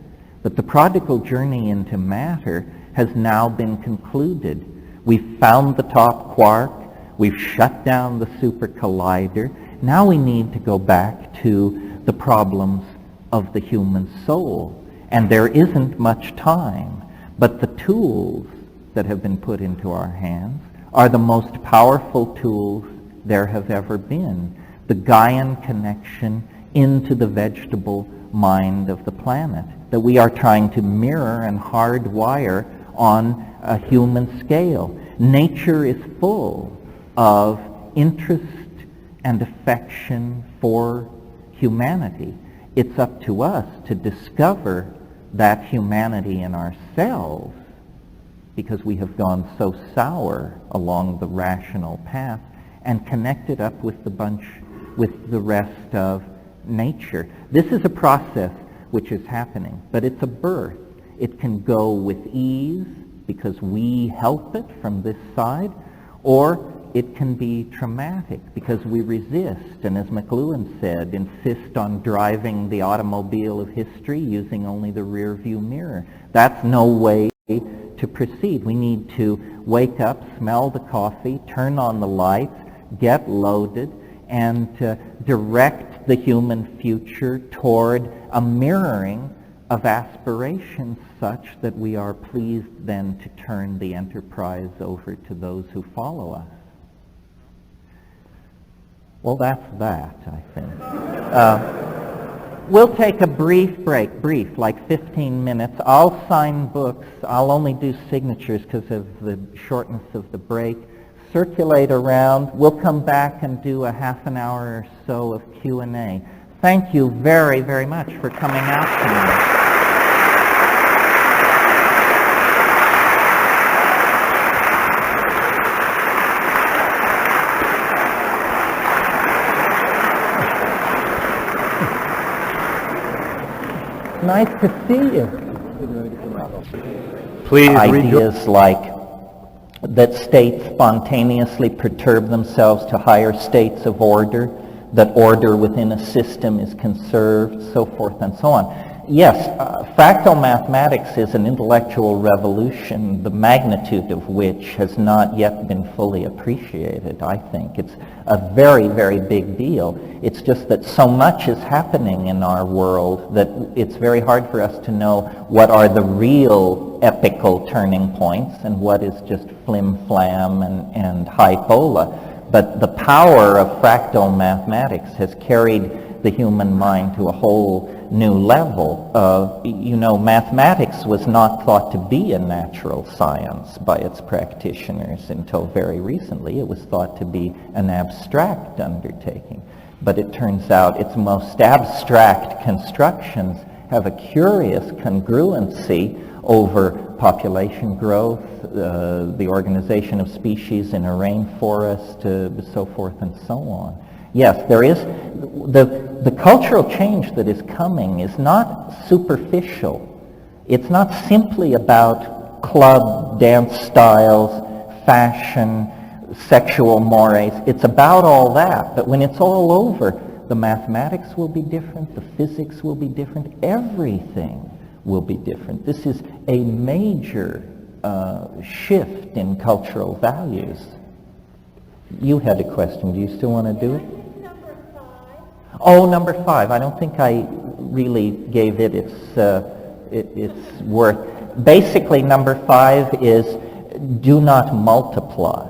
But the prodigal journey into matter has now been concluded. We've found the top quark, we've shut down the super collider. Now we need to go back to the problems of the human soul. And there isn't much time, but the tools that have been put into our hands are the most powerful tools there have ever been. The Gaian connection into the vegetable mind of the planet that we are trying to mirror and hardwire on a human scale. Nature is full of interest and affection for humanity. It's up to us to discover that humanity in ourselves, because we have gone so sour along the rational path, and connect it up with the rest of nature. This is a process which is happening, but it's a birth. It can go with ease because we help it from this side, or it can be traumatic because we resist, and as McLuhan said, insist on driving the automobile of history using only the rear view mirror. That's no way to proceed. We need to wake up, smell the coffee, turn on the lights, get loaded, and direct the human future toward a mirroring of aspirations such that we are pleased then to turn the enterprise over to those who follow us. Well, that's that, I think. We'll take a brief break, like 15 minutes. I'll sign books. I'll only do signatures because of the shortness of the break. Circulate around. We'll come back and do a half an hour or so of Q&A. Thank you very, very much for coming out tonight. Nice to see you. Please Ideas like that states spontaneously perturb themselves to higher states of order, that order within a system is conserved, so forth and so on. Yes, fractal mathematics is an intellectual revolution, the magnitude of which has not yet been fully appreciated, I think. It's a very, very big deal. It's just that so much is happening in our world that it's very hard for us to know what are the real epical turning points and what is just flim-flam and hypola. But the power of fractal mathematics has carried the human mind to a whole new level. Mathematics was not thought to be a natural science by its practitioners until very recently. It was thought to be an abstract undertaking. But it turns out its most abstract constructions have a curious congruency over population growth, the organization of species in a rainforest, so forth and so on. Yes, there is, the cultural change that is coming is not superficial. It's not simply about club dance styles, fashion, sexual mores. It's about all that. But when it's all over, the mathematics will be different, the physics will be different, everything will be different. This is a major shift in cultural values. You had a question. Do you still want to do it? Oh, number 5. I don't think I really gave it its worth. Basically, number 5 is do not multiply.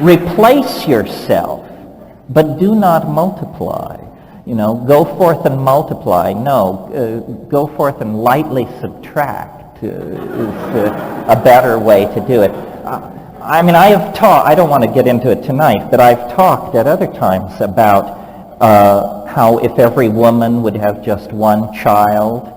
Replace yourself, but do not multiply. Go forth and multiply. No, go forth and lightly subtract is a better way to do it. I have taught, I don't want to get into it tonight, but I've talked at other times about how if every woman would have just one child,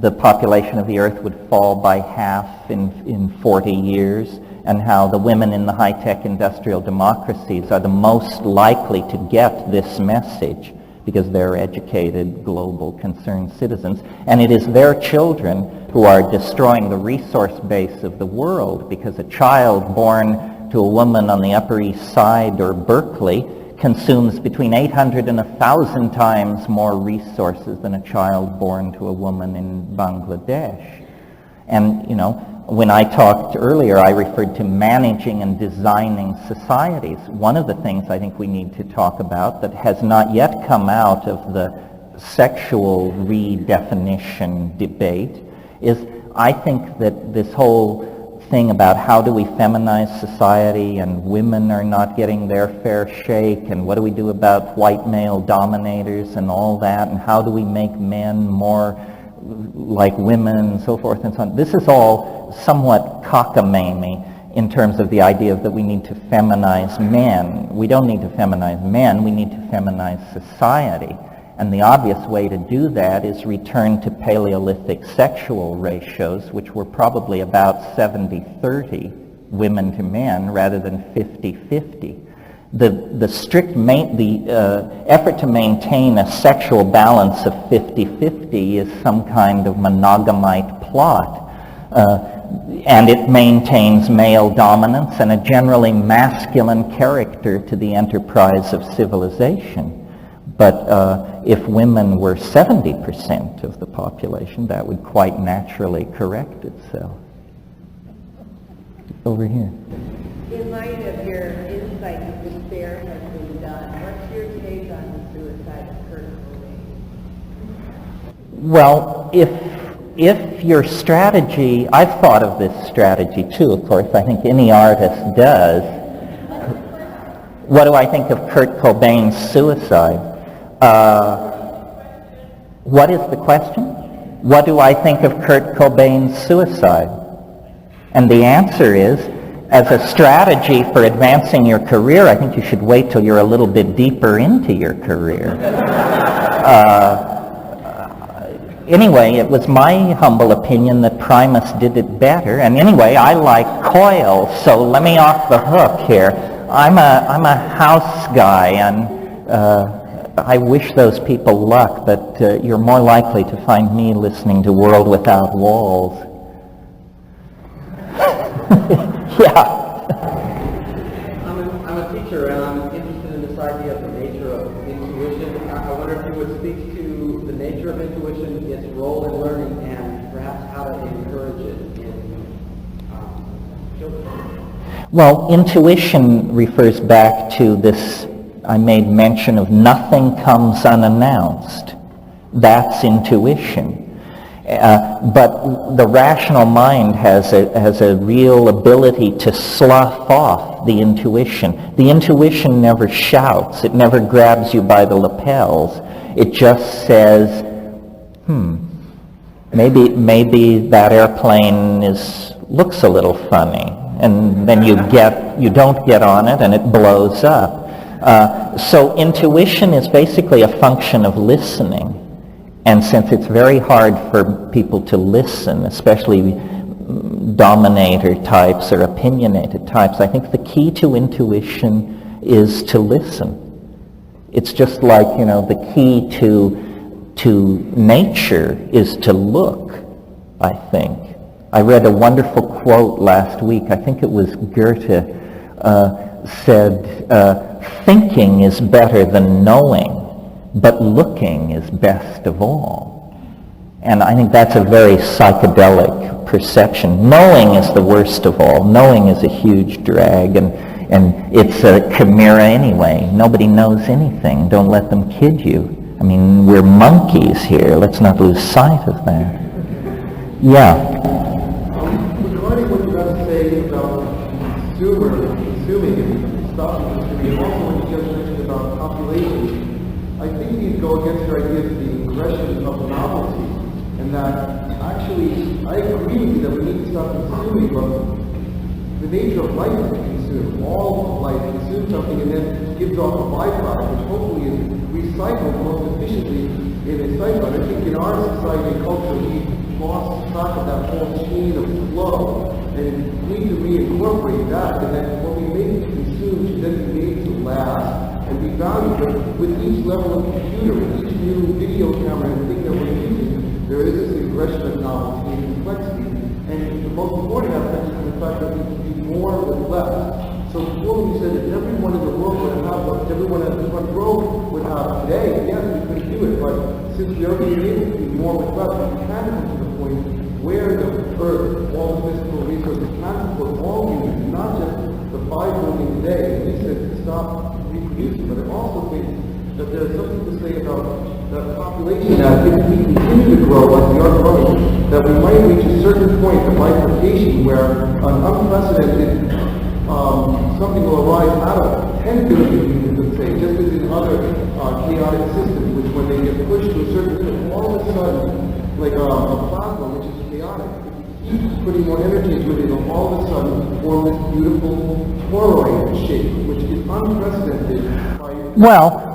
the population of the earth would fall by half in 40 years, and how the women in the high-tech industrial democracies are the most likely to get this message because they're educated, global, concerned citizens. And it is their children who are destroying the resource base of the world, because a child born to a woman on the Upper East Side or Berkeley consumes between 800 and 1,000 times more resources than a child born to a woman in Bangladesh. And, you know, when I talked earlier, I referred to managing and designing societies. One of the things I think we need to talk about that has not yet come out of the sexual redefinition debate is, I think that this whole thing about how do we feminize society and women are not getting their fair shake, and what do we do about white male dominators and all that, and how do we make men more like women and so forth and so on. This is all somewhat cockamamie in terms of the idea that we need to feminize men. We don't need to feminize men, we need to feminize society. And the obvious way to do that is return to Paleolithic sexual ratios, which were probably about 70-30 women to men rather than 50-50. The effort to maintain a sexual balance of 50-50 is some kind of monogamite plot. And it maintains male dominance and a generally masculine character to the enterprise of civilization. But if women were 70% of the population, that would quite naturally correct itself. Over here. In light of your insight into despair has been done, what's your take on the suicide of Kurt Cobain? Well, if your strategy, I've thought of this strategy too, of course, I think any artist does. What do I think of Kurt Cobain's suicide? What is the question? What do I think of Kurt Cobain's suicide? And the answer is, as a strategy for advancing your career, I think you should wait till you're a little bit deeper into your career. Anyway, it was my humble opinion that Primus did it better. And anyway, I like Coil, so let me off the hook here. I'm a house guy, and I wish those people luck, but you're more likely to find me listening to World Without Walls. Yeah. I'm a teacher, and I'm interested in this idea of the nature of intuition. I wonder if you would speak to the nature of intuition, its role in learning, and perhaps how to encourage it in children. Well, intuition refers back to this, I made mention of nothing comes unannounced. That's intuition. But the rational mind has a real ability to slough off the intuition. The intuition never shouts. It never grabs you by the lapels. It just says, maybe that airplane looks a little funny. And then you don't get on it and it blows up. So intuition is basically a function of listening. And since it's very hard for people to listen, especially dominator types or opinionated types, I think the key to intuition is to listen. It's just like, the key to nature is to look, I think. I read a wonderful quote last week. I think it was Goethe said, thinking is better than knowing, but looking is best of all. And I think that's a very psychedelic perception. Knowing is the worst of all. Knowing is a huge drag, and it's a chimera anyway. Nobody knows anything. Don't let them kid you. I mean, we're monkeys here. Let's not lose sight of that. Yeah. Regarding what you have to say about consuming and stopping consuming, and also what you just mentioned about population, I think these go against your idea of the aggression of novelty, and that actually, I agree with you that we need to stop consuming, but the nature of life is to consume. All of life consumes something, and then gives off a byproduct, which hopefully is recycled most efficiently in a cycle. And I think in our society and culture, we've lost track of that whole chain of flow, and we need to reincorporate that, and then what we make to consume should then be made to last and be valued. But with each level of computer, with each new video camera and thing that we're using, there is this aggression of novelty and complexity. And the most important aspect is the fact that we can do more with less. So before we said that everyone in the world would have what everyone at the front row would have today, yes, we could do it, but since we are being able to do more with less, we can come to the point where the earth, all the physical resources can support all humans, not just the 5 billion today. And he said to stop reproducing, but I also think that there's something to say about the population that if we continue to grow like we are growing, that we might reach a certain point of bifurcation where an unprecedented something will arise out of 10 billion humans, let's say, just as in other chaotic systems, which when they get pushed to a certain point, all of a sudden, like a plasma, which is chaotic, if you keep putting more energy into it, it'll all of a sudden form this beautiful toroid shape, which is unprecedented by... Well,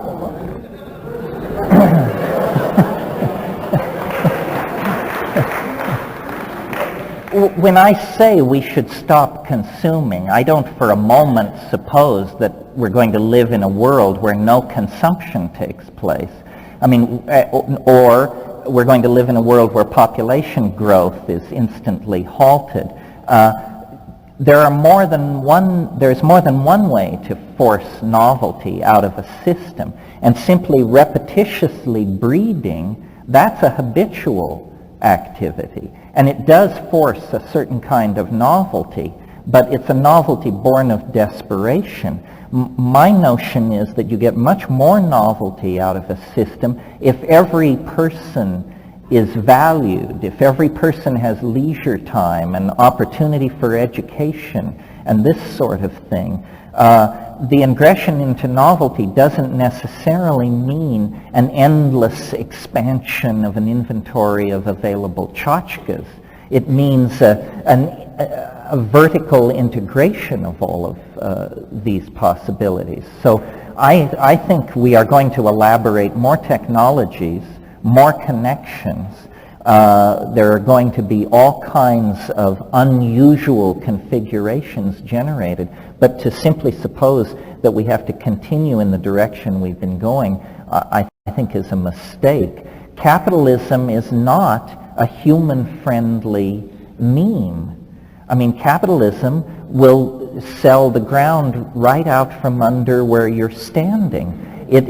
when I say we should stop consuming, I don't for a moment suppose that we're going to live in a world where no consumption takes place. I mean, or we're going to live in a world where population growth is instantly halted. There's more than one way to force novelty out of a system, and simply repetitiously breeding, that's a habitual activity. And it does force a certain kind of novelty, but it's a novelty born of desperation. My notion is that you get much more novelty out of a system if every person is valued, if every person has leisure time and opportunity for education and this sort of thing. The ingression into novelty doesn't necessarily mean an endless expansion of an inventory of available tchotchkes. It means a vertical integration of all of these possibilities. So I think we are going to elaborate more technologies, more connections. There are going to be all kinds of unusual configurations generated, but to simply suppose that we have to continue in the direction we've been going, I think is a mistake. Capitalism is not a human-friendly meme. I mean, capitalism will sell the ground right out from under where you're standing. It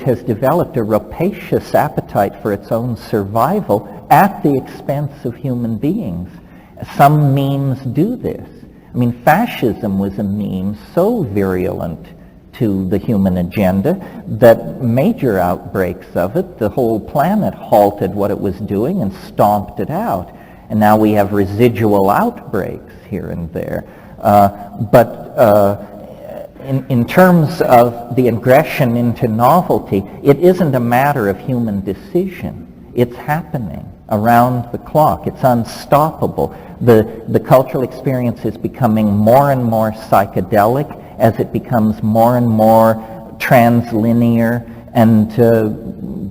has developed a rapacious appetite for its own survival at the expense of human beings. Some memes do this. I mean, fascism was a meme so virulent to the human agenda that major outbreaks of it, the whole planet halted what it was doing and stomped it out. And now we have residual outbreaks here and there. In terms of the ingression into novelty, it isn't a matter of human decision. It's happening around the clock. It's unstoppable. The cultural experience is becoming more and more psychedelic as it becomes more and more translinear and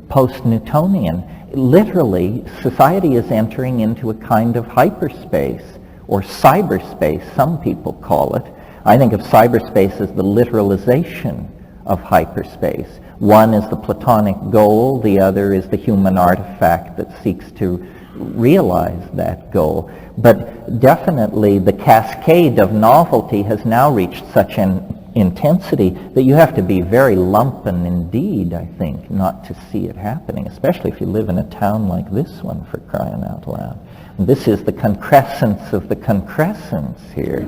post-Newtonian. Literally, society is entering into a kind of hyperspace, or cyberspace, some people call it. I think of cyberspace as the literalization of hyperspace. One is the Platonic goal, the other is the human artifact that seeks to realize that goal. But definitely the cascade of novelty has now reached such an intensity that you have to be very lumpen indeed, I think, not to see it happening, especially if you live in a town like this one, for crying out loud. And this is the concrescence of the concrescence here.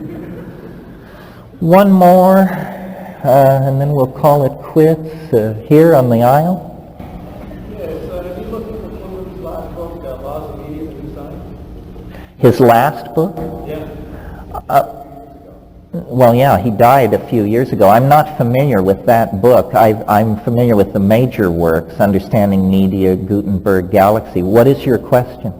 One more, and then we'll call it quits here on the aisle. Yes, have you looked at Plato's last book, Laws of Media and Design? His last book? Yeah. Well, yeah, he died a few years ago. I'm not familiar with that book. I'm familiar with the major works, Understanding Media, Gutenberg, Galaxy. What is your question?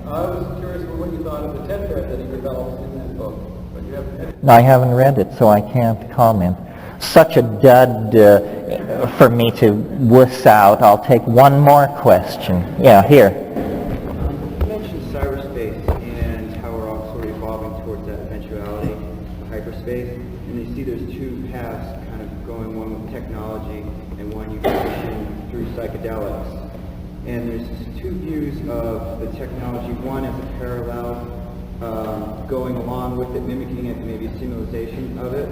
I was curious about what you thought of the tetrad that he developed in that book, but you haven't read it. No, I haven't read it, so I can't comment. such a dud for me to wuss out. I'll take one more question. Yeah, here. You mentioned cyberspace and how we're all sort of evolving towards that eventuality of hyperspace. And you see there's two paths kind of going, one with technology and one you mentioned through psychedelics. And there's two views of the technology, one as a parallel, going along with it, mimicking it, maybe simulation of it,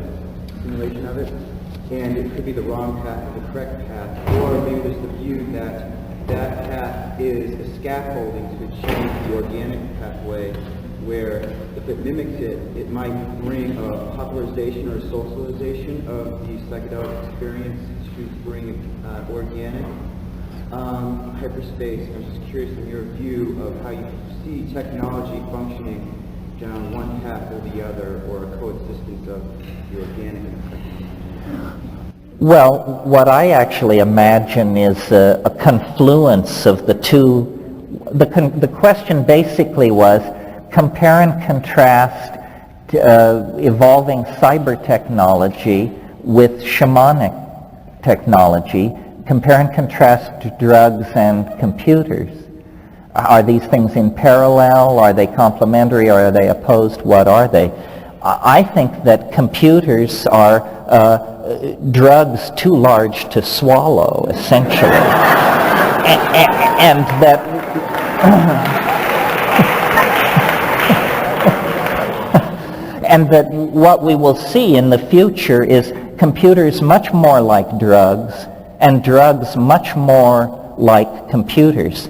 and it could be the wrong path or the correct path, or maybe there's the view that that path is a scaffolding to achieve the organic pathway, where if it mimics it, it might bring a popularization or a socialization of the psychedelic experience to bring organic hyperspace. I'm just curious in your view of how you see technology functioning down one path or the other, or a coexistence of the organic and the psychedelic. Well, what I actually imagine is a confluence of the two. The question basically was compare and contrast evolving cyber technology with shamanic technology. Compare and contrast drugs and computers. Are these things in parallel? Are they complementary? Or are they opposed? What are they? I think that computers are drugs too large to swallow, essentially. and that and that what we will see in the future is computers much more like drugs and drugs much more like computers.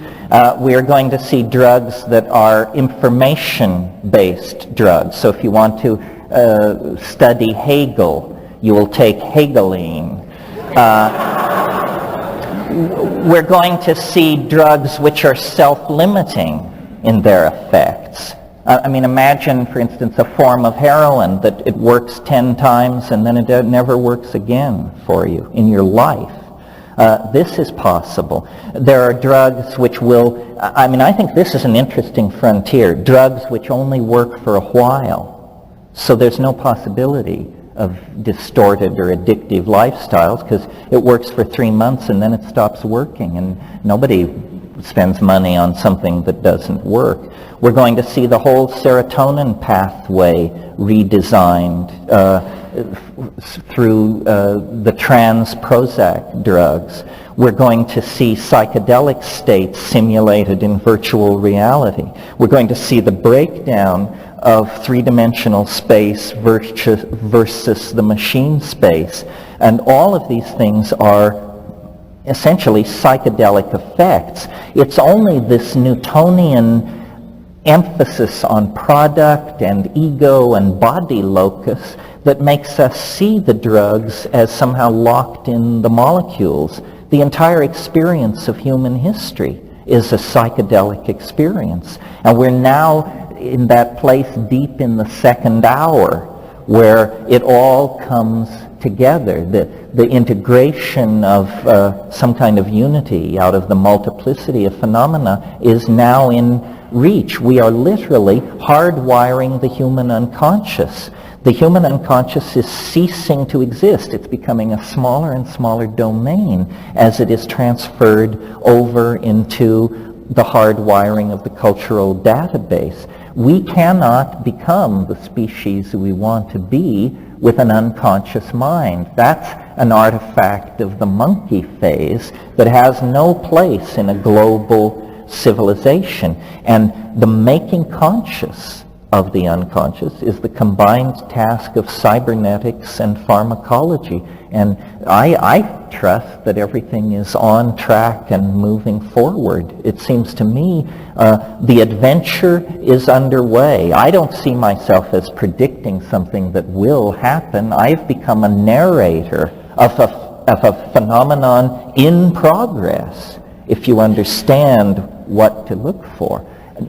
We are going to see drugs that are information-based drugs. So if you want to study Hegel, you will take Hegeline. We're going to see drugs which are self-limiting in their effects. I mean, imagine, for instance, a form of heroin that it works 10 times and then it never works again for you in your life. This is possible. There are drugs which will, I think this is an interesting frontier, drugs which only work for a while. So there's no possibility of distorted or addictive lifestyles because it works for 3 months and then it stops working, and nobody spends money on something that doesn't work. We're going to see the whole serotonin pathway redesigned through the trans Prozac drugs. We're going to see psychedelic states simulated in virtual reality. We're going to see the breakdown of three-dimensional space versus the machine space. And all of these things are essentially psychedelic effects. It's only this Newtonian emphasis on product and ego and body locus that makes us see the drugs as somehow locked in the molecules. The entire experience of human history is a psychedelic experience. And we're now in that place deep in the second hour where it all comes together. The integration of some kind of unity out of the multiplicity of phenomena is now in reach. We are literally hardwiring the human unconscious. The human unconscious is ceasing to exist. It's becoming a smaller and smaller domain as it is transferred over into the hardwiring of the cultural database. We cannot become the species we want to be with an unconscious mind. That's an artifact of the monkey phase that has no place in a global civilization. And the making conscious of the unconscious is the combined task of cybernetics and pharmacology. And I trust that everything is on track and moving forward. It seems to me the adventure is underway. I don't see myself as predicting something that will happen. I've become a narrator of a phenomenon in progress, if you understand what to look for.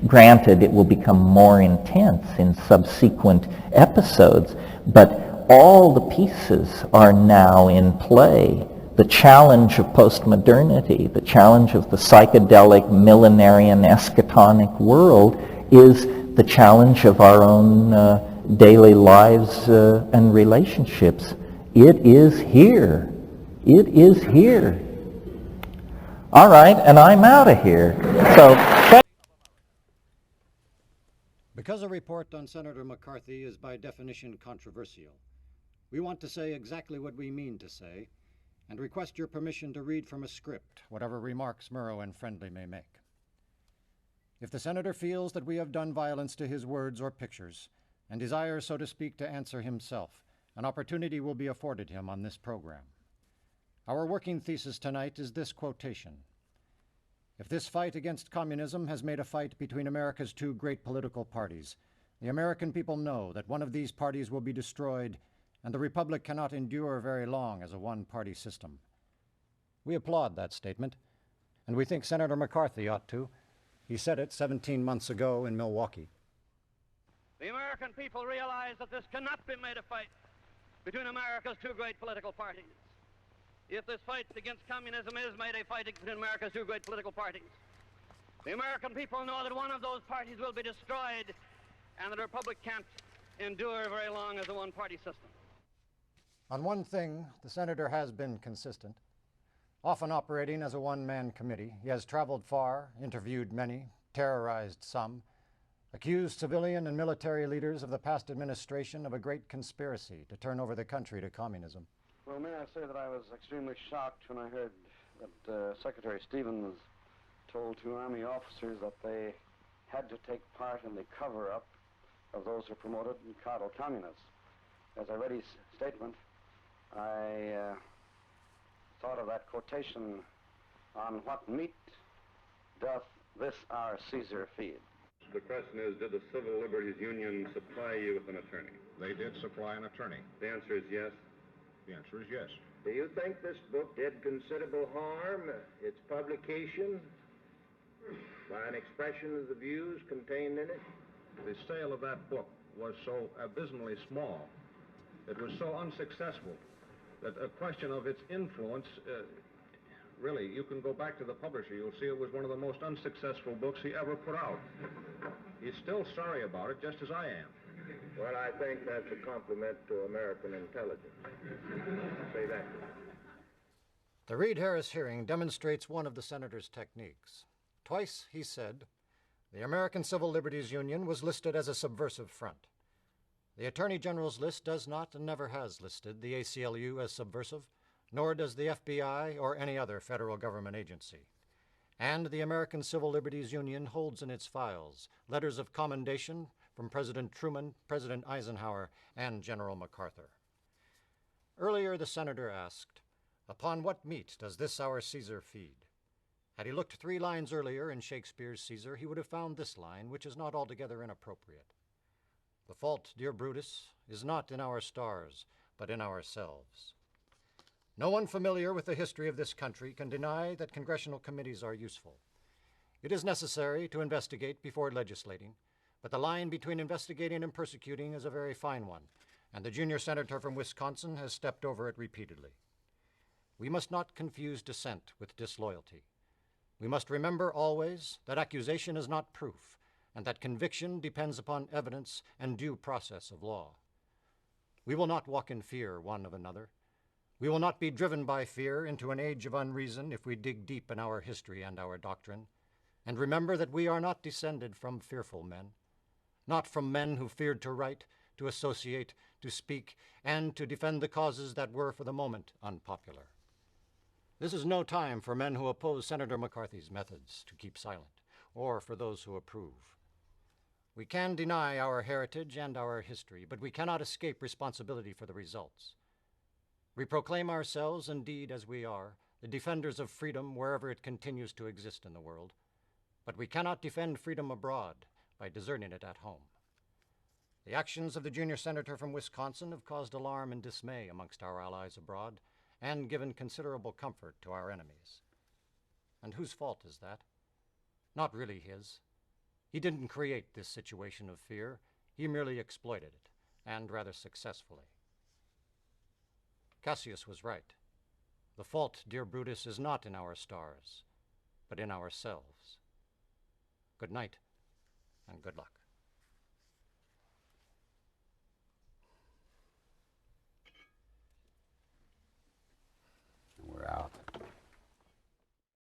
Granted, it will become more intense in subsequent episodes, but all the pieces are now in play. The challenge of postmodernity, the challenge of the psychedelic, millenarian, eschatonic world is the challenge of our own daily lives and relationships. It is here. It is here. All right, and I'm out of here. So. Because a report on Senator McCarthy is by definition controversial, we want to say exactly what we mean to say and request your permission to read from a script whatever remarks Murrow and Friendly may make. If the senator feels that we have done violence to his words or pictures and desires, so to speak, to answer himself, an opportunity will be afforded him on this program. Our working thesis tonight is this quotation: "If this fight against communism has made a fight between America's two great political parties, the American people know that one of these parties will be destroyed, and the Republic cannot endure very long as a one-party system." We applaud that statement, and we think Senator McCarthy ought to. He said it 17 months ago in Milwaukee. The American people realize that this cannot be made a fight between America's two great political parties. If this fight against communism is made a fight between America's two great political parties, the American people know that one of those parties will be destroyed and the Republic can't endure very long as a one-party system. On one thing, the senator has been consistent. Often operating as a one-man committee, he has traveled far, interviewed many, terrorized some, accused civilian and military leaders of the past administration of a great conspiracy to turn over the country to communism. Well, may I say that I was extremely shocked when I heard that Secretary Stevens told two Army officers that they had to take part in the cover-up of those who promoted and coddled communists. As I read his statement, I thought of that quotation, "On what meat doth this our Caesar feed?" The question is, did the Civil Liberties Union supply you with an attorney? They did supply an attorney. The answer is yes. The answer is yes. Do you think this book did considerable harm, its publication, by an expression of the views contained in it? The sale of that book was so abysmally small, it was so unsuccessful, that a question of its influence, really, you can go back to the publisher, you'll see it was one of the most unsuccessful books he ever put out. He's still sorry about it, just as I am. Well, I think that's a compliment to American intelligence. Say that. The Reed-Harris hearing demonstrates one of the senator's techniques. Twice he said, the American Civil Liberties Union was listed as a subversive front. The Attorney General's list does not and never has listed the ACLU as subversive, nor does the FBI or any other federal government agency. And the American Civil Liberties Union holds in its files letters of commendation from President Truman, President Eisenhower, and General MacArthur. Earlier, the senator asked, "Upon what meat does this our Caesar feed?" Had he looked 3 lines earlier in Shakespeare's Caesar, he would have found this line, which is not altogether inappropriate. "The fault, dear Brutus, is not in our stars, but in ourselves." No one familiar with the history of this country can deny that congressional committees are useful. It is necessary to investigate before legislating, but the line between investigating and persecuting is a very fine one, and the junior senator from Wisconsin has stepped over it repeatedly. We must not confuse dissent with disloyalty. We must remember always that accusation is not proof, and that conviction depends upon evidence and due process of law. We will not walk in fear one of another. We will not be driven by fear into an age of unreason if we dig deep in our history and our doctrine, and remember that we are not descended from fearful men, not from men who feared to write, to associate, to speak, and to defend the causes that were for the moment unpopular. This is no time for men who oppose Senator McCarthy's methods to keep silent, or for those who approve. We can deny our heritage and our history, but we cannot escape responsibility for the results. We proclaim ourselves, indeed, as we are, the defenders of freedom wherever it continues to exist in the world, but we cannot defend freedom abroad by deserting it at home. The actions of the junior senator from Wisconsin have caused alarm and dismay amongst our allies abroad and given considerable comfort to our enemies. And whose fault is that? Not really his. He didn't create this situation of fear. He merely exploited it, and rather successfully. Cassius was right. The fault, dear Brutus, is not in our stars, but in ourselves. Good night, and good luck.